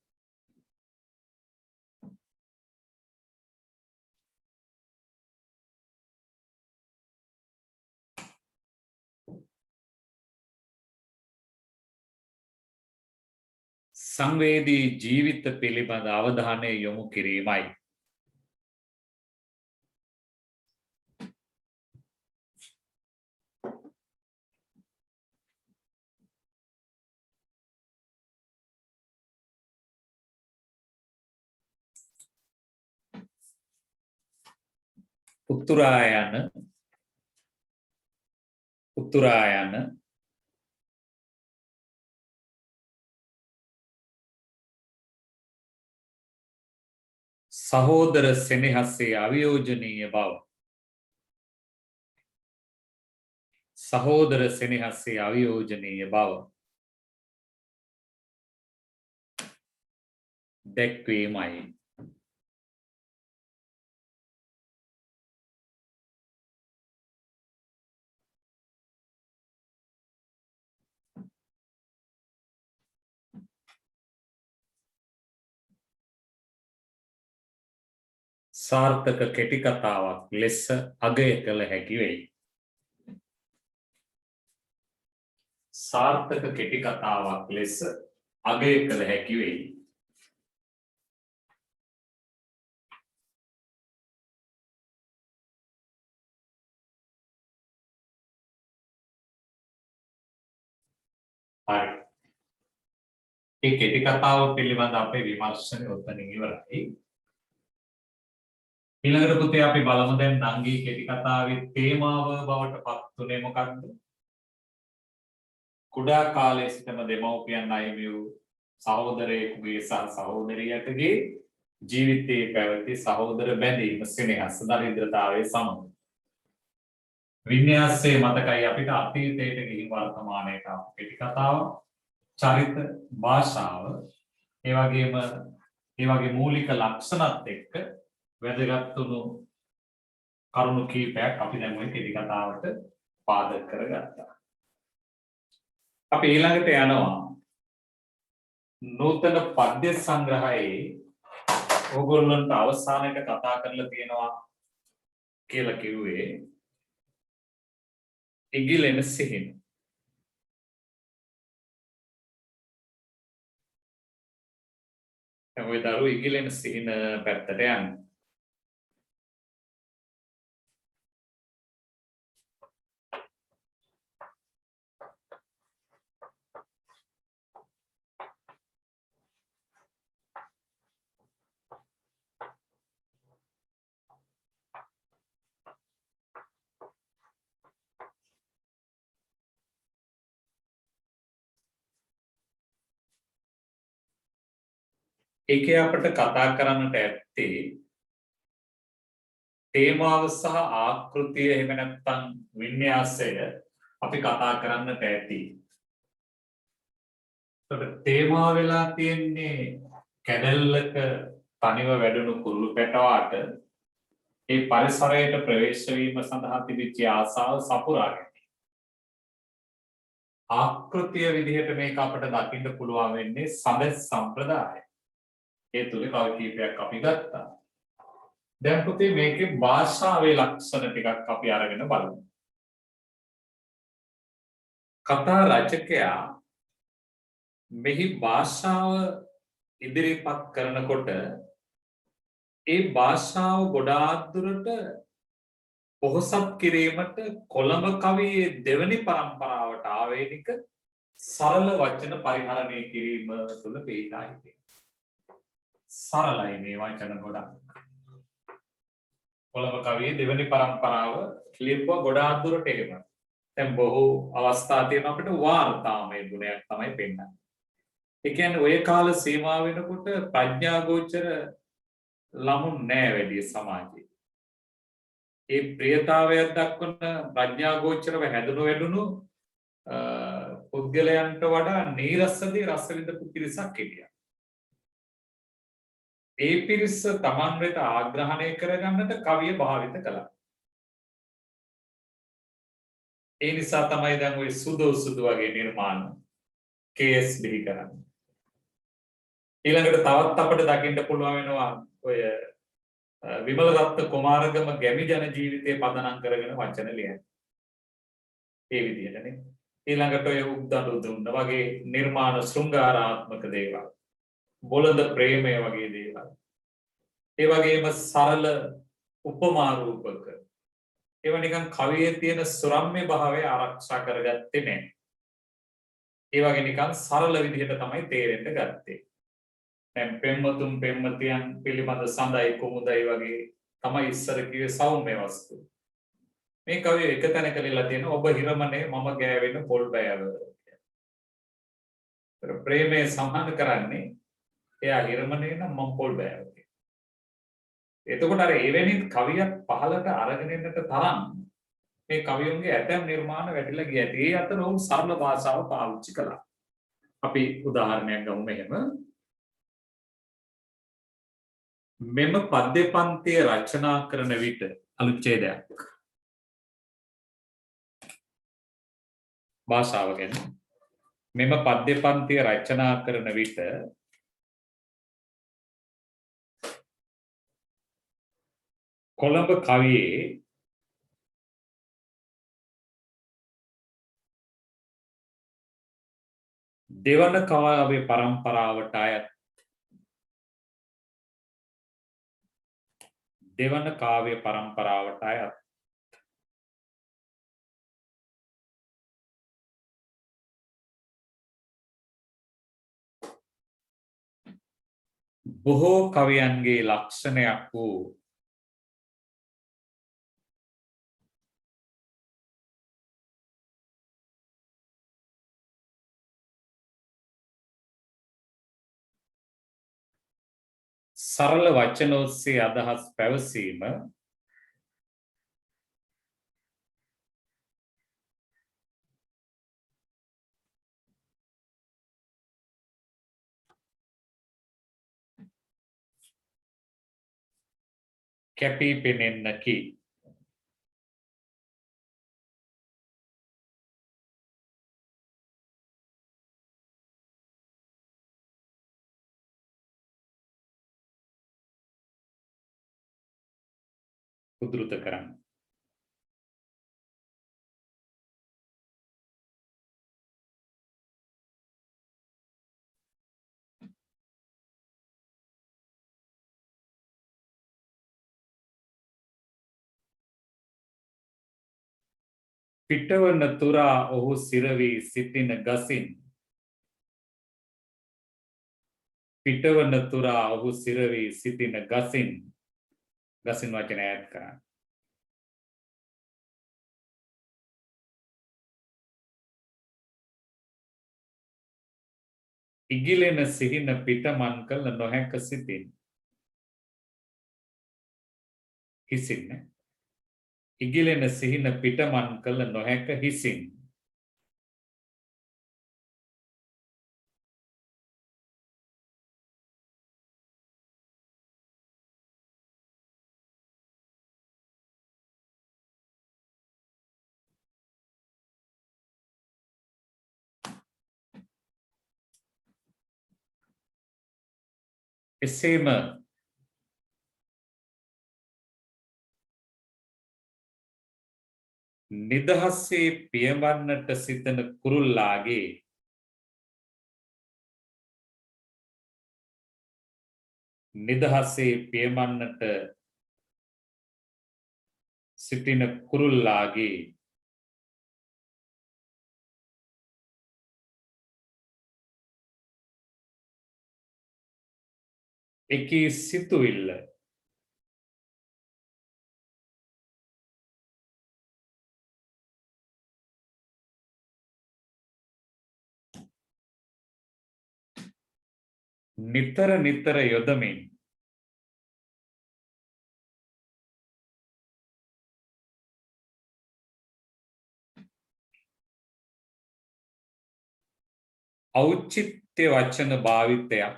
සංවේදී ජීවිත පිළිබඳ අවධානය යොමු කිරීමයි. උතුරායන සහෝදර සෙනෙහසේ අවියෝජනීය බව දැක්වීමයි. සාර්ථක කෙටි කතාවක් ලෙස අගය කළ හැකි වෙයි. සාර්ථක කෙටි කතාවක් ලෙස අගය කළ හැකි වෙයි. හරි. මේ කෙටි කතාව පිළිබඳ අපේ විමර්ශනය ඔතනින් ඉවරයි. ඊළඟට පුතේ අපි බලමු දැන් නංගී කෙටි කතාවේ තේමාව බවට පත් උනේ මොකක්ද? කුඩා කාලයේ සිටම දෙමව්පියන් අහිමි වූ සහෝදරයෙකුගේ සහ සහෝදරියකගේ ජීවිතයේ පැවති සහෝදර බැඳීම සෙනෙහස දරිද්‍රතාවයේ සමග වින්‍යාසයේ මතකයි අපිට අතීතයට ගිහින් වර්තමානයට ආපු කෙටි කතාව චරිත භාෂාව ඒ වගේ මූලික ලක්ෂණත් එක්ක වැදගත් වුණු කරුණු කීපයක් අපි දැන් ওই කෙටි කතාවට පාදක කරගත්තා. අපි ඊළඟට යනවා නූතන පද්‍ය සංග්‍රහයේ ඕගොල්ලන්ට අවසානයේ කතා කරලා තියෙනවා කියලා කිව්වේ ඉගිලෙන සිහින. ඔය දරුවෝ ඉගිලෙන සිහින පැත්තට යන්නේ. ඒකේ අපිට කතා කරන්නට ඇත්තේ තේමාව සහ ආකෘතිය එහෙම නැත්නම් වින්‍යාසය අපි කතා කරන්නට ඇති. ඒකට තේමාව වෙලා තියෙන්නේ කැදල්ලක තනිව වැඩුණු කුරුළු පැටවාට ඒ පරිසරයට ප්‍රවේශ වීම සඳහා තිබිච්ච ආසාව සපුරා ගැනීම. ආකෘතිය විදිහට මේක අපිට දකින්න පුළුවන් වෙන්නේ සඳස් සම්ප්‍රදාය. ඒ තුලේ කවි කීපයක් අපි ගත්තා. දැන් පුතේ මේකේ භාෂාවේ ලක්ෂණ ටිකක් අපි අරගෙන බලමු. කතා රචකයා මෙහි භාෂාව ඉදිරිපත් කරනකොට ඒ භාෂාව ගොඩාක් දුරට පොහොසත් කිරීමට කොළඹ කවියේ දෙවැනි පරම්පරාවට ආවේනික සරල වචන පරිහරණය කිරීම තුළ පිහිටා සිටිනවා. සරලයි මේ වචන ගොඩක්. කොළඹ කවියේ දෙවැනි පරම්පරාව ලියපුවා ගොඩාක් දුරට එහෙම. දැන් බොහෝ අවස්ථා තියෙනවා අපිට වාර්තාමය ගුණයක් තමයි පෙන්වන්නේ. ඒ කියන්නේ ওই කාල සීමා වෙනකොට ප්‍රඥා ගෝචර ළමුන් නෑ වැඩි සමාජයේ. ඒ ප්‍රියතාවයක් දක්වන ප්‍රඥා ගෝචරව හැදුණු වැඩුණු පුද්ගලයන්ට වඩා නීරසදී රස විඳපු පිරිසක් හිටියා. ඒ පිරිස Taman වෙත ආග්‍රහණය කරගන්නට කවිය භාවිත කළා. ඒ නිසා තමයි දැන් ওই සුදු වගේ නිර්මාණ කේස් බිහි කරන්නේ. ඊළඟට තවත් අපිට දකින්න පුළුවන් වෙනවා ඔය විමලදත්ත කුමාරගම ගැමි ජන ජීවිතයේ පදනම් කරගෙන වචන ලියන. ඒ විදිහටනේ. ඊළඟට ඔය උද්දඬු දුන්න වගේ නිර්මාණ ශෘංගාරාත්මක දේවල්. බොළඳ ප්‍රේමය වගේ දේවල්. ඒ වගේම සරල උපමා රූපක. ඒවා නිකන් කවියේ තියෙන සුරම්‍ය භාවය ආරක්ෂා කරගත්තේ නැහැ. ඒ වගේ නිකන් සරල විදිහට තමයි තේරෙන්න ගත්තේ. දැන් පෙම්වතුන් පෙම්වතියන් පිළිබඳ සඳයි කුමුදයි වගේ තමයි ඉස්සර කිව්වේ සෞම්‍ය වස්තු. මේ කවිය එක තැනක ලියලා තියෙන ඔබ හිරමනේ මම ගෑවෙන පොල් බෑව. ප්‍රේමය සමාන කරන්නේ එයා හිරමනේ නම් මම පොල් බෑව. එතකොට අර එවැනි කවියක් පහලට අරගෙන එන්නට තරම් මේ කවියන්ගේ ඇතැම් නිර්මාණ වැඩිලා ගියා. ඒ අතර ඔවුන් සරල භාෂාව පාවිච්චි කළා. අපි උදාහරණයක් ගමු මෙහෙම. මෙම පද්‍ය පන්තිය රචනා කරන විට අනුච්ඡේදයක් භාෂාව ගැන මෙම පද්‍ය පන්තිය රචනා කරන විට කොළඹ කවියේ දෙවන කාව්‍ය පරම්පරාවට අයත් දෙවන කාව්‍ය පරම්පරාවට අයත් බොහෝ කවියන්ගේ ලක්ෂණයක් වූ සරල වචන ඔස්සේ අදහස් පැවසීම කැපී පෙනෙන්නකි. උද්දෘත කරන්න. පිටවන තුරා ඔහු සිරවී සිටින ගසින් පිටවන තුරා ඔහු සිරවී සිටින ගසින් ගසින් වචන ඈඩ් කරන්න. ඉගිලෙන සිහින පිටමන් කළ නොහැක සිටින් හිසින්නේ ඉගිලෙන සිහින පිටමන් කළ නොහැක හිසින් එසේම නිදහසේ පියවන්නට සිතන කුරුල්ලාගේ නිදහසේ පියවන්නට සිටින කුරුල්ලාගේ එකී සිතුවිල්ල නිතර නිතර යොදමින් ඖචිත්‍ය වචන භාවිතයක්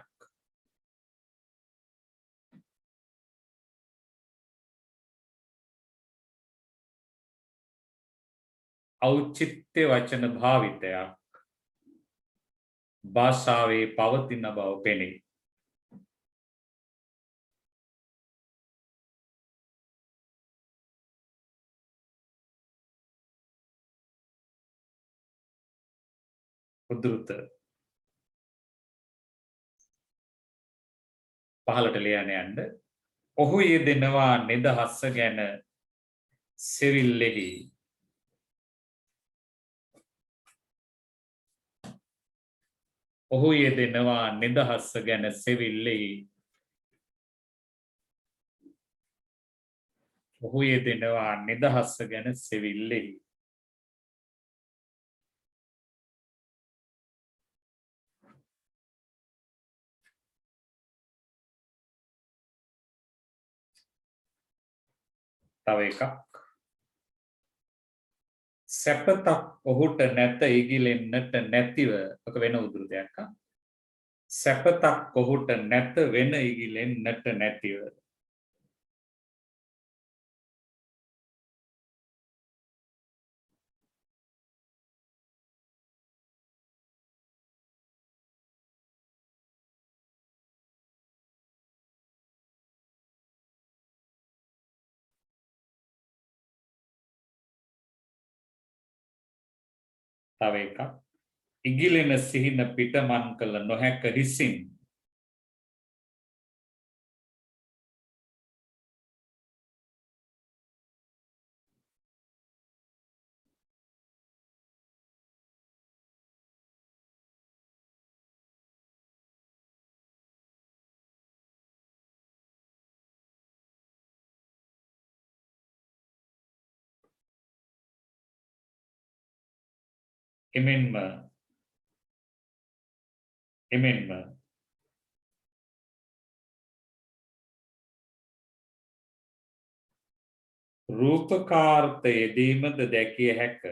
ඖචිත්‍ය වචන භාවිතයක් භාෂාවේ පවතින බව පෙනේ. උද්දෘත පහලට ලියන්න යන්න. ඔහු යෙදෙනවා නිදහස ගැන සෙවිල්ලෙහි. ඔහු යෙදෙනවා නිදහස ගැන සෙවිල්ලෙහි. ඔහු යෙදෙනවා නිදහස ගැන සෙවිල්ලෙහි. තව එකක්. සැපතක් ඔහුට නැත ඉගිලෙන්නට නැතිව. ඔක වෙන උද්දෘතයක්. සැපතක් ඔහුට නැත වෙන ඉගිලෙන්නට නැතිව. තව එකක්. ඉගිලෙන සිහින පිටමන් කළ නොහැක හිසින්. එමෙන්ම රූපකාර්ථ යෙදීමද දැකිය හැක.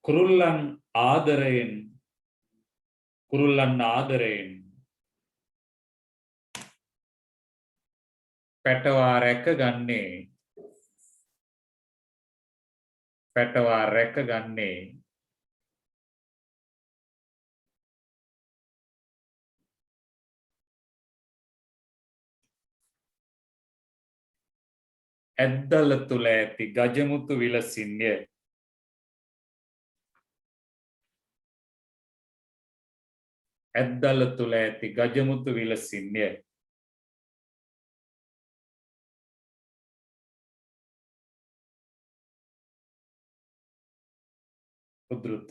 කුරුල්ලන් ආදරයෙන් පැටවා රැක ගන්නේ ඇද්දල තුල ඇති ගජමුතු විලසින්ය. ඇද්දල තුල ඇති ගජමුතු විලසින්ය. උද්දෘත.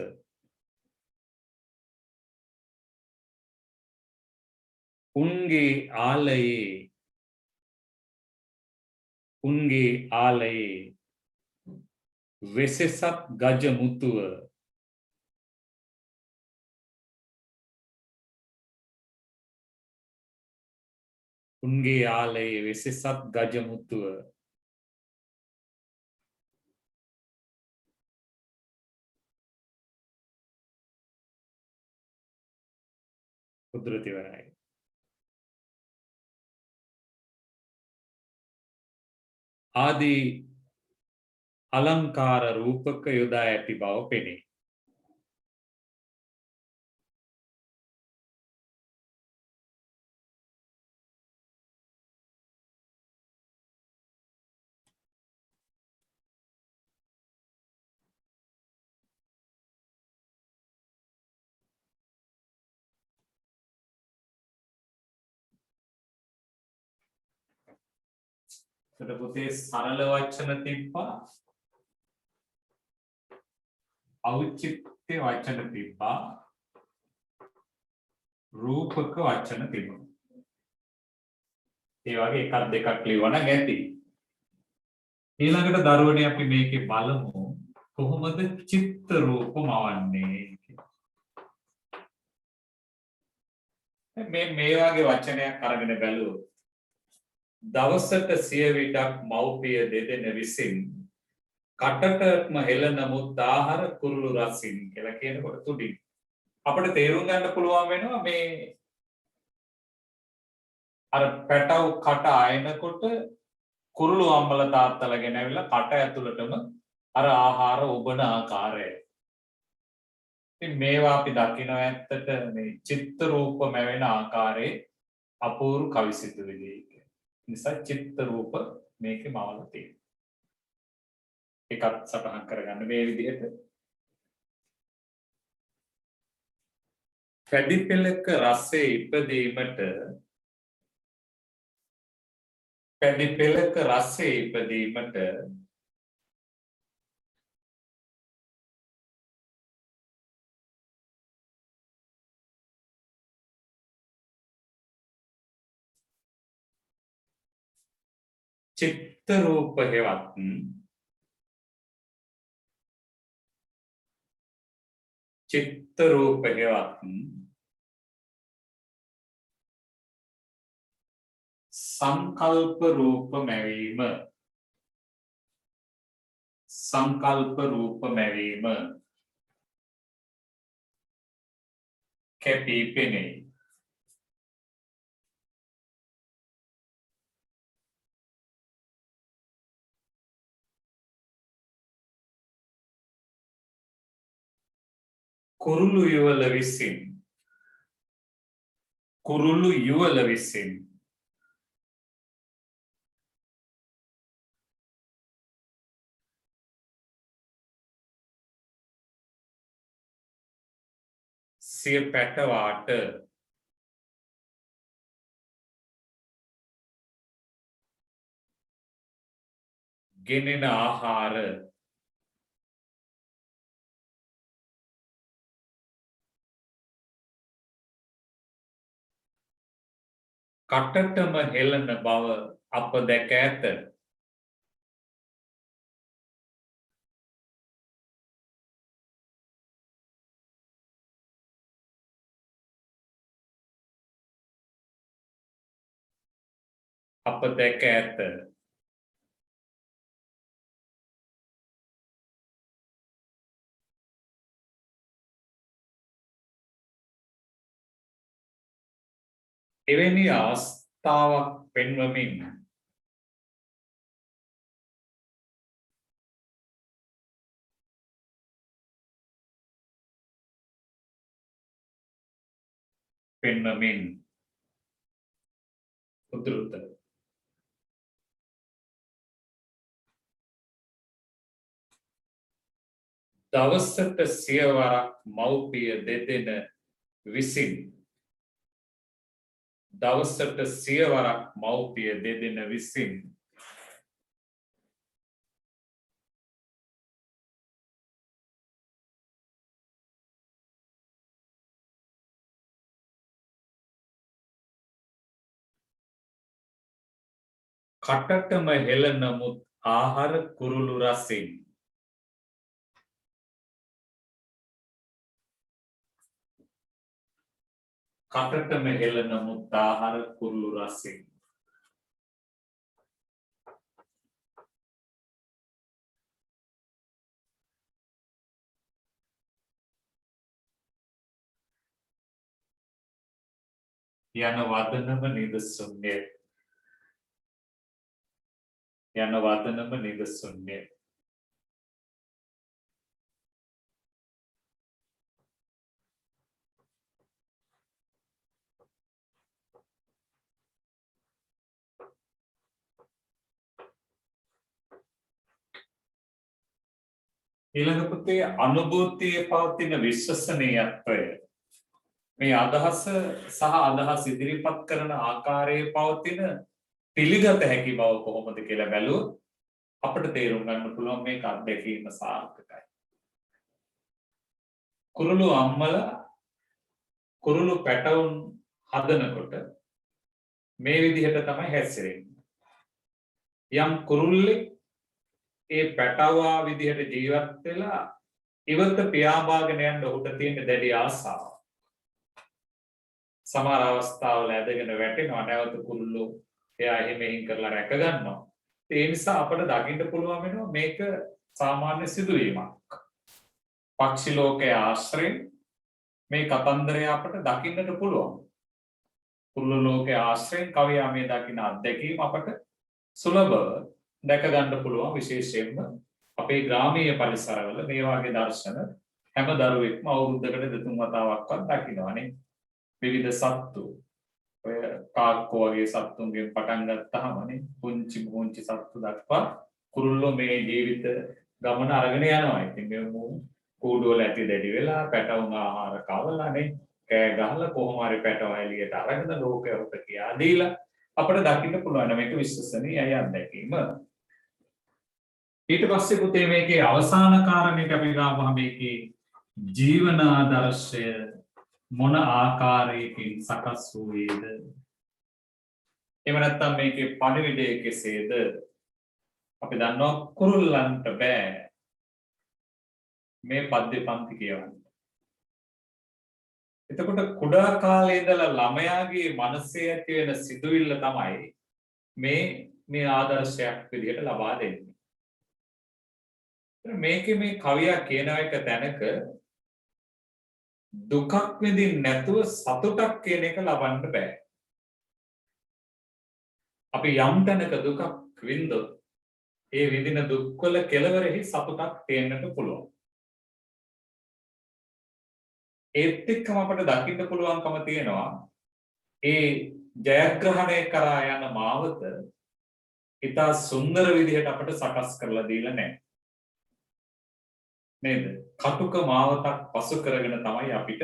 උන්ගේ ආලයේ වෙසෙසත් ගජමුතුව උන්ගේ ආලයේ වෙසෙසත් ගජමුතුව උද්දෘතිවරයි. ආදී अलंकार रूपक යොදා ඇති බව පෙනේ. එතකොට පුතේ සරල වචන තිබ්බා, ඖචිත්‍ය වචන තිබ්බා, රූපක වචන තිබුණා. ඒ වගේ එකක් දෙකක් ලියවන ගැති. ඊළඟට දරුවනේ අපි මේකේ බලමු කොහොමද චිත්ත රූප මවන්නේ කියලා. මේ වගේ වචනයක් අරගෙන බැලුවොත් දවසට 100 විටක් මව්පිය දෙදෙන විසින් කටටම හෙළ නමුත් ආහාර කුරුළු රසින් කියලා කියනකොට තුඩින් අපිට තේරුම් ගන්න පුළුවන් වෙනවා මේ අර පැටව කට ආයනකොට කුරුළු අම්මල තාත්තලා ගෙනවිලා කට ඇතුළටම අර ආහාර ඔබන ආකාරය. ඉතින් මේවා අපි දකිනවා ඇත්තට මේ චිත්ත රූප මැවෙන ආකාරයේ අපූර්ව කවිසිතුවිලි. නිසා චිත්ත රූප මේකේ මවලා තියෙනවා. එකක් සටහන් කරගන්න මේ විදිහට. පැඩි පෙළක රසයේ ඉපදීමට පැඩි පෙළක රසයේ ඉපදීමට චිත්ත රූප හේවත් චිත්ත රූප හේවත් සංකල්ප රූප මැවීම සංකල්ප රූප මැවීම කැපී පෙනේ. කුරුළු යුවල විසින් සිය පැටවාට ගෙනෙන ආහාර කටටම හෙළන බව අප දැක ඇත. අප දැක ඇත. එවැනි අවස්ථාවක් පෙන්වමින් උද්දෘත දවසට 100 වරක් මව්පිය දෙදෙන විසින් දවසට 100 වරක් මව්පිය දෙදෙන විසින් කටටම හෙළ නමුත් ආහාර කුරුළු රසින් කටටම හෙළ නමුත් ආහාර කුරුළු රසින් යන වදනම නිදසුන්ය. යන වදනම නිදසුන්ය. ඊළඟ පුතේ අනුභූතියේ පවතින විශ්වසනීයත්වය මේ අදහස සහ අදහස් ඉදිරිපත් කරන ආකාරයේ පවතින පිළිගත හැකි බව කොහොමද කියලා බැලුවොත් අපිට තේරුම් ගන්න පුළුවන් මේක අත්දැකීම සාර්ථකයි. කුරුළු අම්මලා කුරුළු පැටවුන් හදනකොට මේ විදිහට තමයි හැසිරෙන්නේ. යම් කුරුල්ලෙක් ඒ පැටවා විදිහට ජීවත් වෙලා ඉවත පියාඹාගෙන යන්න ඔහුට තියෙන දැඩි ආසාව. සමහර අවස්ථාවල ඇදගෙන වැටෙනවා නැවත කුරුල්ලෝ එයා එහෙම කරලා රැක ගන්නවා. ඒ නිසා අපිට දකින්න පුළුවන් වෙනවා මේක සාමාන්‍ය සිදුවීමක්. පක්ෂි ලෝකයේ ආශ්‍රයෙන් මේ කතන්දරය අපිට දකින්නට පුළුවන්. කුරුළු ලෝකයේ ආශ්‍රයෙන් කවියා මේ දකින්න අත්දැකීම අපට සුලභව දැක ගන්න පුළුවන්. විශේෂයෙන්ම අපේ ග්‍රාමීය පරිසරවල මේ වගේ දර්ශන හැම දරුවෙක්ම අවුරුද්දකට දෙතුන් වතාවක්වත් දකින්නවානේ. විවිධ සත්තු ඔය කාක්කෝ වගේ සත්තුන්ගෙන් පටන් ගත්තාමනේ පුංචි සත්තු දක්වා කුරුල්ලෝ මේ ජීවිත ගමන අරගෙන යනවා. ඉතින් මේ කූඩුවල ඇති දැඩි වෙලා පැටවුන් ආහාර කවලානේ කෑ ගහලා කොහොම හරි පැටව එළියට අරගෙන ලෝකයට කියා දීලා අපිට දකින්න පුළුවන් මේක විශ්වසනීයයි අත්දැකීම. ඊට පස්සේ පුතේ මේකේ අවසාන කාරණේට අපි ගාවම මේකේ ජීවන ආදර්ශය මොන ආකාරයකින් සකස් වූයේද? එහෙම නැත්නම් මේකේ පණිවිඩය කෙසේද? අපි දන්නවා කුරුල්ලන්ට බෑ මේ පද්‍ය පන්ති කියවන්න. එතකොට කුඩා කාලේ ඉඳලා ළමයාගේ මනසේ ඇති වෙන සිතුවිල්ල තමයි මේ ආදර්ශයක් විදිහට ලබා දෙන්නේ. මේකේ මේ කවියා කියන එක තැනක දුකක් විඳින්න නැතුව සතුටක් කියන එක ලබන්න බෑ. අපි යම් තැනක දුකක් විඳොත් ඒ විඳින දුක්වල කෙලවරෙහි සතුටක් තියෙන්නට පුළුවන්. ඒත් එක්කම අපිට දකින්න පුළුවන්කම තියෙනවා ඒ ජයග්‍රහණය කරා යන මාවත ඉතා සුන්දර විදිහට අපිට සකස් කරලා දීලා නැහැ. නේද? කටුක මාවතක් පසු කරගෙන තමයි අපිට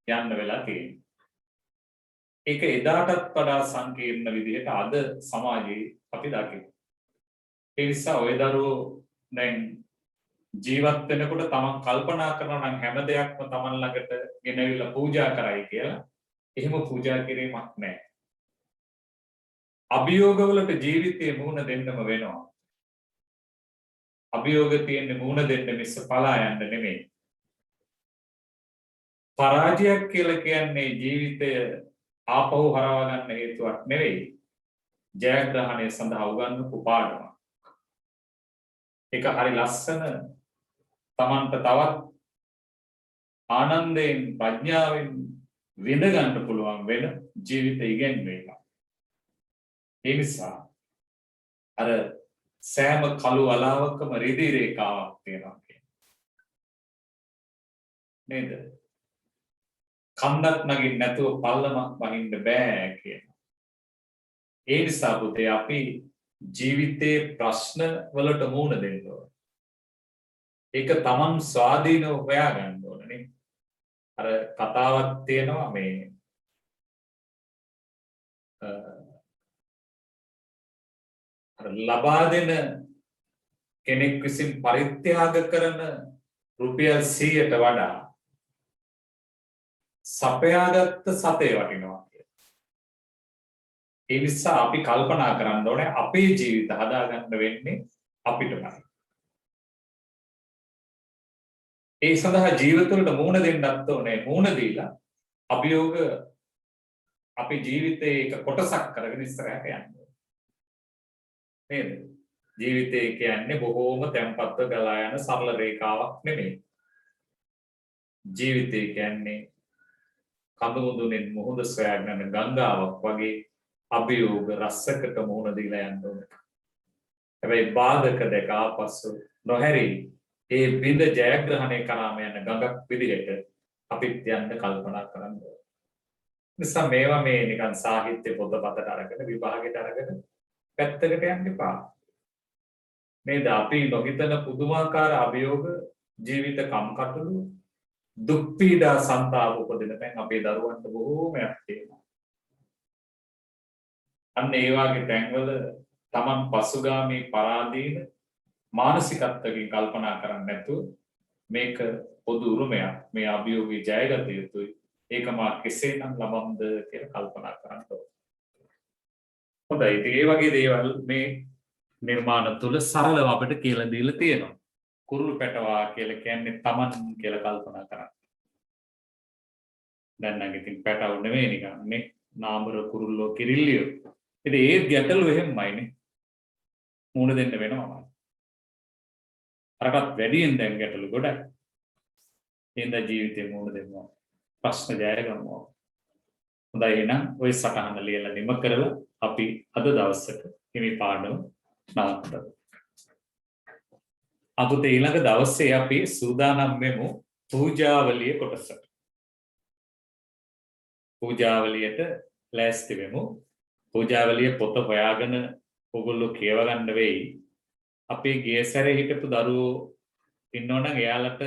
යන්න වෙලා තියෙන්නේ. ඒක එදාටත් වඩා සංකීර්ණ විදිහට අද සමාජයේ අපි දකිනවා. ඒ නිසා ඔය දරුවෝ දැන් ජීවත් වෙනකොට තමන් කල්පනා කරනවා නම් හැම දෙයක්ම තමන් ළඟට ගෙනවිලා පූජා කරයි කියලා. එහෙම පූජා කිරීමක් නැහැ. අභියෝගවලට ජීවිතේ මුහුණ දෙන්නම වෙනවා. අභියෝග තියෙන්නේ මුහුණ දෙන්න මිස පලා යන්න නෙමෙයි. පරාජයක් කියලා කියන්නේ ජීවිතය ආපහු හරවා ගන්න හේතුවක් නෙවෙයි. ජයග්‍රහණය සඳහා උගන්වපු පාඩමක්. ඒක හරි ලස්සන තමන්ට තවත් ආනන්දයෙන් ප්‍රඥාවෙන් විඳ ගන්න පුළුවන් වෙන ජීවිත ඉගෙනීමක්. ඒ නිසා අර සෑම කළු වලාවකම රිදී රේඛාවක් තියෙනවා නේද? කන්දක් නගින්න නැතුව පල්ලමක් වහින්න බෑ කියනවා. ඒ නිසා පුතේ අපි ජීවිතේ ප්‍රශ්න වලට මුහුණ දෙන්න ඕන. ඒක තමන් ස්වාධීනව හොයාගන්න ඕනේ. අර කතාවක් තියෙනවා මේ ලබා දෙන කෙනෙක් විසින් පරිත්‍යාග කරන රුපියල් 100ට වඩා සපයාගත්ත සතේ වටිනවා කියලා. ඒ නිසා අපි කල්පනා කරන්න ඕනේ අපේ ජීවිත හදාගන්න වෙන්නේ අපිටමයි. ඒ සඳහා ජීවිතවලට මුහුණ දෙන්නත් ඕනේ. මුහුණ දීලා අභියෝග අපේ ජීවිතයේ එක කොටසක් කරගෙන ඉස්සරහට යන්න. නේද? ජීවිතය කියන්නේ බොහෝම තැම්පත්ව ගලා යන සරල රේඛාවක් නෙමෙයි. ජීවිතය කියන්නේ කඳුමුදුනෙන් මුහුද සොයාගෙන යන ගංගාවක් වගේ අභියෝග රසකට මුහුණ දීලා යන්න ඕනේ. හැබැයි බාධක දෙක ආපසු නොහැරී ඒ බිඳ ජයග්‍රහණය කරාම යන ගඟක් විදිහට අපිත් යන්න කල්පනා කරන්න ඕනේ. නිසා මේවා මේ නිකන් සාහිත්‍ය පොතපතට අරගෙන විභාගෙට අරගෙන පැත්තකට යන්න එපා. නේද? අපි නොහිතන පුදුමාකාර අභියෝග ජීවිත කම්කටොළු දුක් පීඩා සංතාප උපදින තැන් අපේ දරුවන්ට බොහෝමයක් තියෙනවා. අන්න ඒ වගේ තැන්වල Taman පසුගාමී පරාදීන මානසිකත්වකින් කල්පනා කරන්නේ නැතුව මේක පොදු උරුමයක්. මේ අභියෝගය ජයගත යුතුයි. ඒක මා කෙසේනම් ලබම්ද කියලා කල්පනා කරන්න ඕනේ. හොඳයි. ඉතින් ඒ වගේ දේවල් මේ නිර්මාණ තුල සරලව අපිට කියලා දීලා තියෙනවා. කුරුළු පැටවා කියලා කියන්නේ Taman කියලා කල්පනා කරන්න. දැන් නම් ඉතින් පැටව නෙවෙයි නිකන් නේ. නාමර කුරුල්ලෝ කිරිල්ලියෝ. ඉතින් ඒ ගැටලු එහෙමයිනේ. මුණ දෙන්න වෙනවා. අරකට වැඩියෙන් දැන් ගැටලු ගොඩක්. එඳ ජීවිතේ මුණ දෙන්නවා. ප්‍රශ්න ජය ගන්නවා. හොඳයි එහෙනම් ওই සටහන ලියලා නිම කරලා අපි අද දවසට හිමි පාඩම නවත්තමු. අපිට ඊළඟ දවසේ අපි සූදානම් වෙමු පූජාවලිය කොටසට. පූජාවලියට ලෑස්ති වෙමු. පූජාවලිය පොත හොයාගෙන ඔයගොල්ලෝ කියව ගන්න වෙයි. අපේ ගිය සැරේ හිටපු දරුවෝ ඉන්නවනම් එයාලට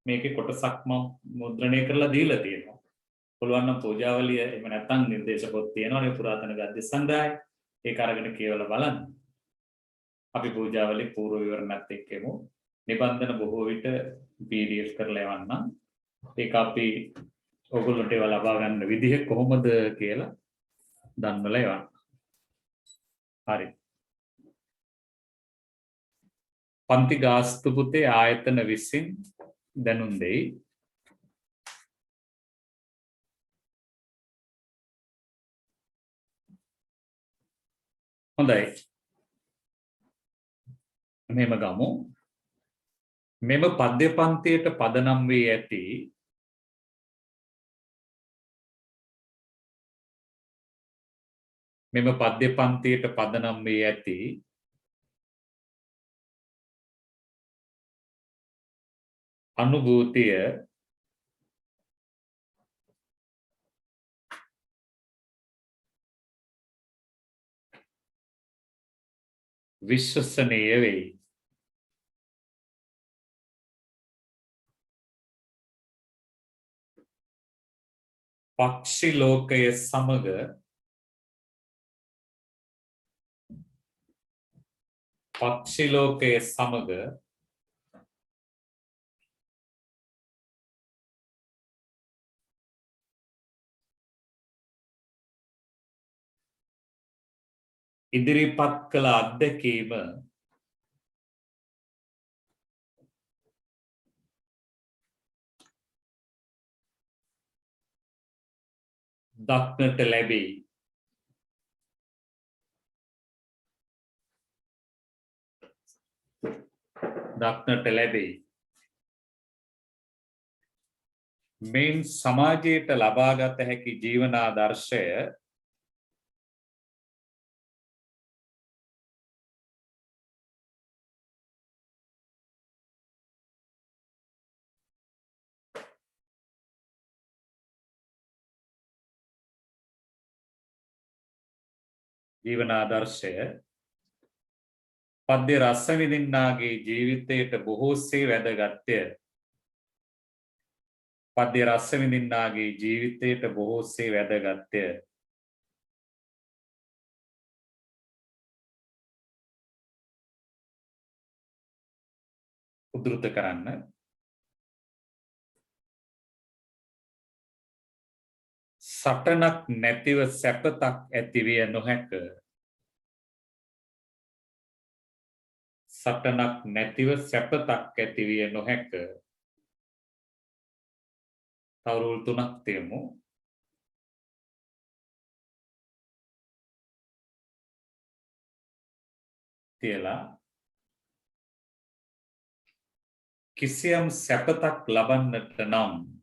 මේකේ කොටසක් මම මුද්‍රණය කරලා දීලා තියෙනවා. පුළුවන් නම් පූජාවලිය එහෙම නැත්නම් නිර්දේශ පොත් තියෙනවනේ පුරාතන ගද්‍ය සංග්‍රහය. ඒක අරගෙන කියවලා බලන්න. අපි පූජාවලිය පූර්ව විවරණත් එක්කෙමු. නිබන්ධන බොහෝ විට PDF කරලා යවන්නම්. ඒක අපි ඔයගොල්ලන්ට ඒවා ලබා ගන්න විදිහ කොහොමද කියලා දන්වලා යවන්න. හරි. පන්ති ගාස්තු පුතේ ආයතන විසින් දැනුම් දෙයි. හොඳයි. මෙහෙම ගමු. මෙම පද්‍ය පන්තියට පදනම් වී ඇති මෙම පද්‍ය පන්තියට පදනම් වී ඇති අනුභූතිය විශ්වසනීය වෙයි. පක්ෂි ලෝකය සමග ඉදිරිපත් කළ අත්දැකීම දක්නට ලැබේ. මෙයින් සමාජයට ලබාගත හැකි ජීවනාදර්ශය පද්‍ය රස විඳින්නාගේ ජීවිතයට බොහෝසේ වැදගත්ය. පද්‍ය රස විඳින්නාගේ ජීවිතයට බොහෝසේ වැදගත්ය. උද්දෘත කරන්න. සටනක් නැතිව සැපතක් ඇතිවිය නොහැක. සටනක් නැතිව සැපතක් ඇතිවිය නොහැක. තවරුල් 3ක් තියමු. තියලා කිසියම් සැපතක් ලබන්නට නම්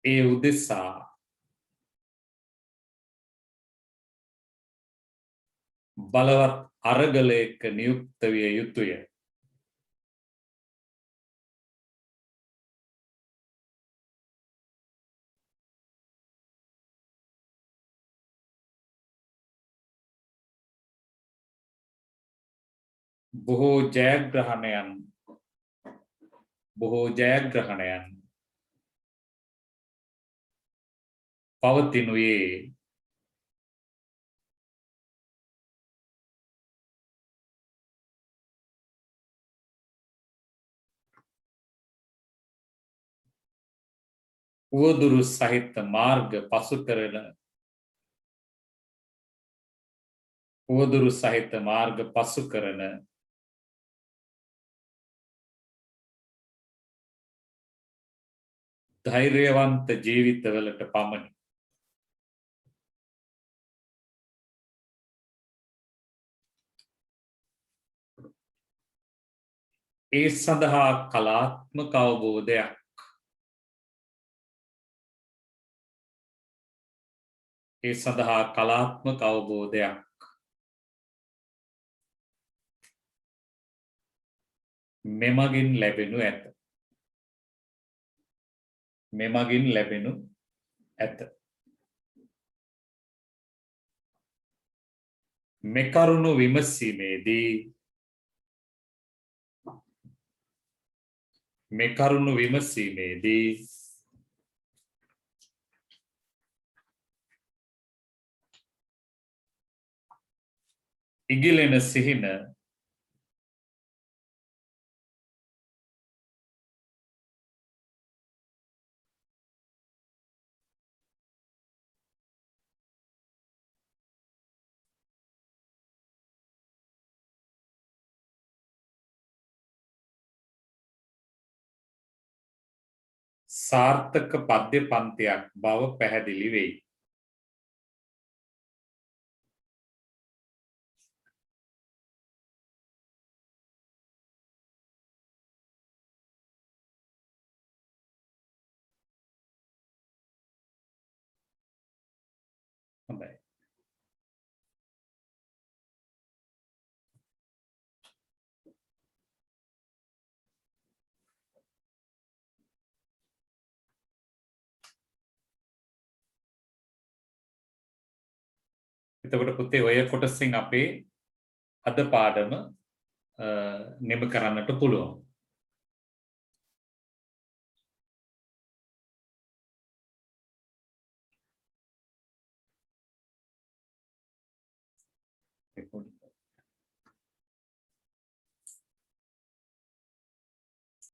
ඒ උදෙසා බලවත් අරගලයක නියුක්ත විය යුතුය. බොහෝ ජයග්‍රහණයන් පවතිනුයේ උවදුරු සහිත මාර්ග පසු කරන ධෛර්යවන්ත ජීවිතවලට පමණි. ඒ සඳහා කලාත්මක අවබෝධයක් මෙමගින් ලැබෙනු ඇත. මෙකරුණු විමසීමේදී ඉගිලෙන සිහින සාර්ථක පද්‍ය පන්තියක් බව පැහැදිලි වෙයි. හොඳයි. එතකොට පුතේ ඔය කොටසින් අපේ අද පාඩම නිම කරන්නට පුළුවන්.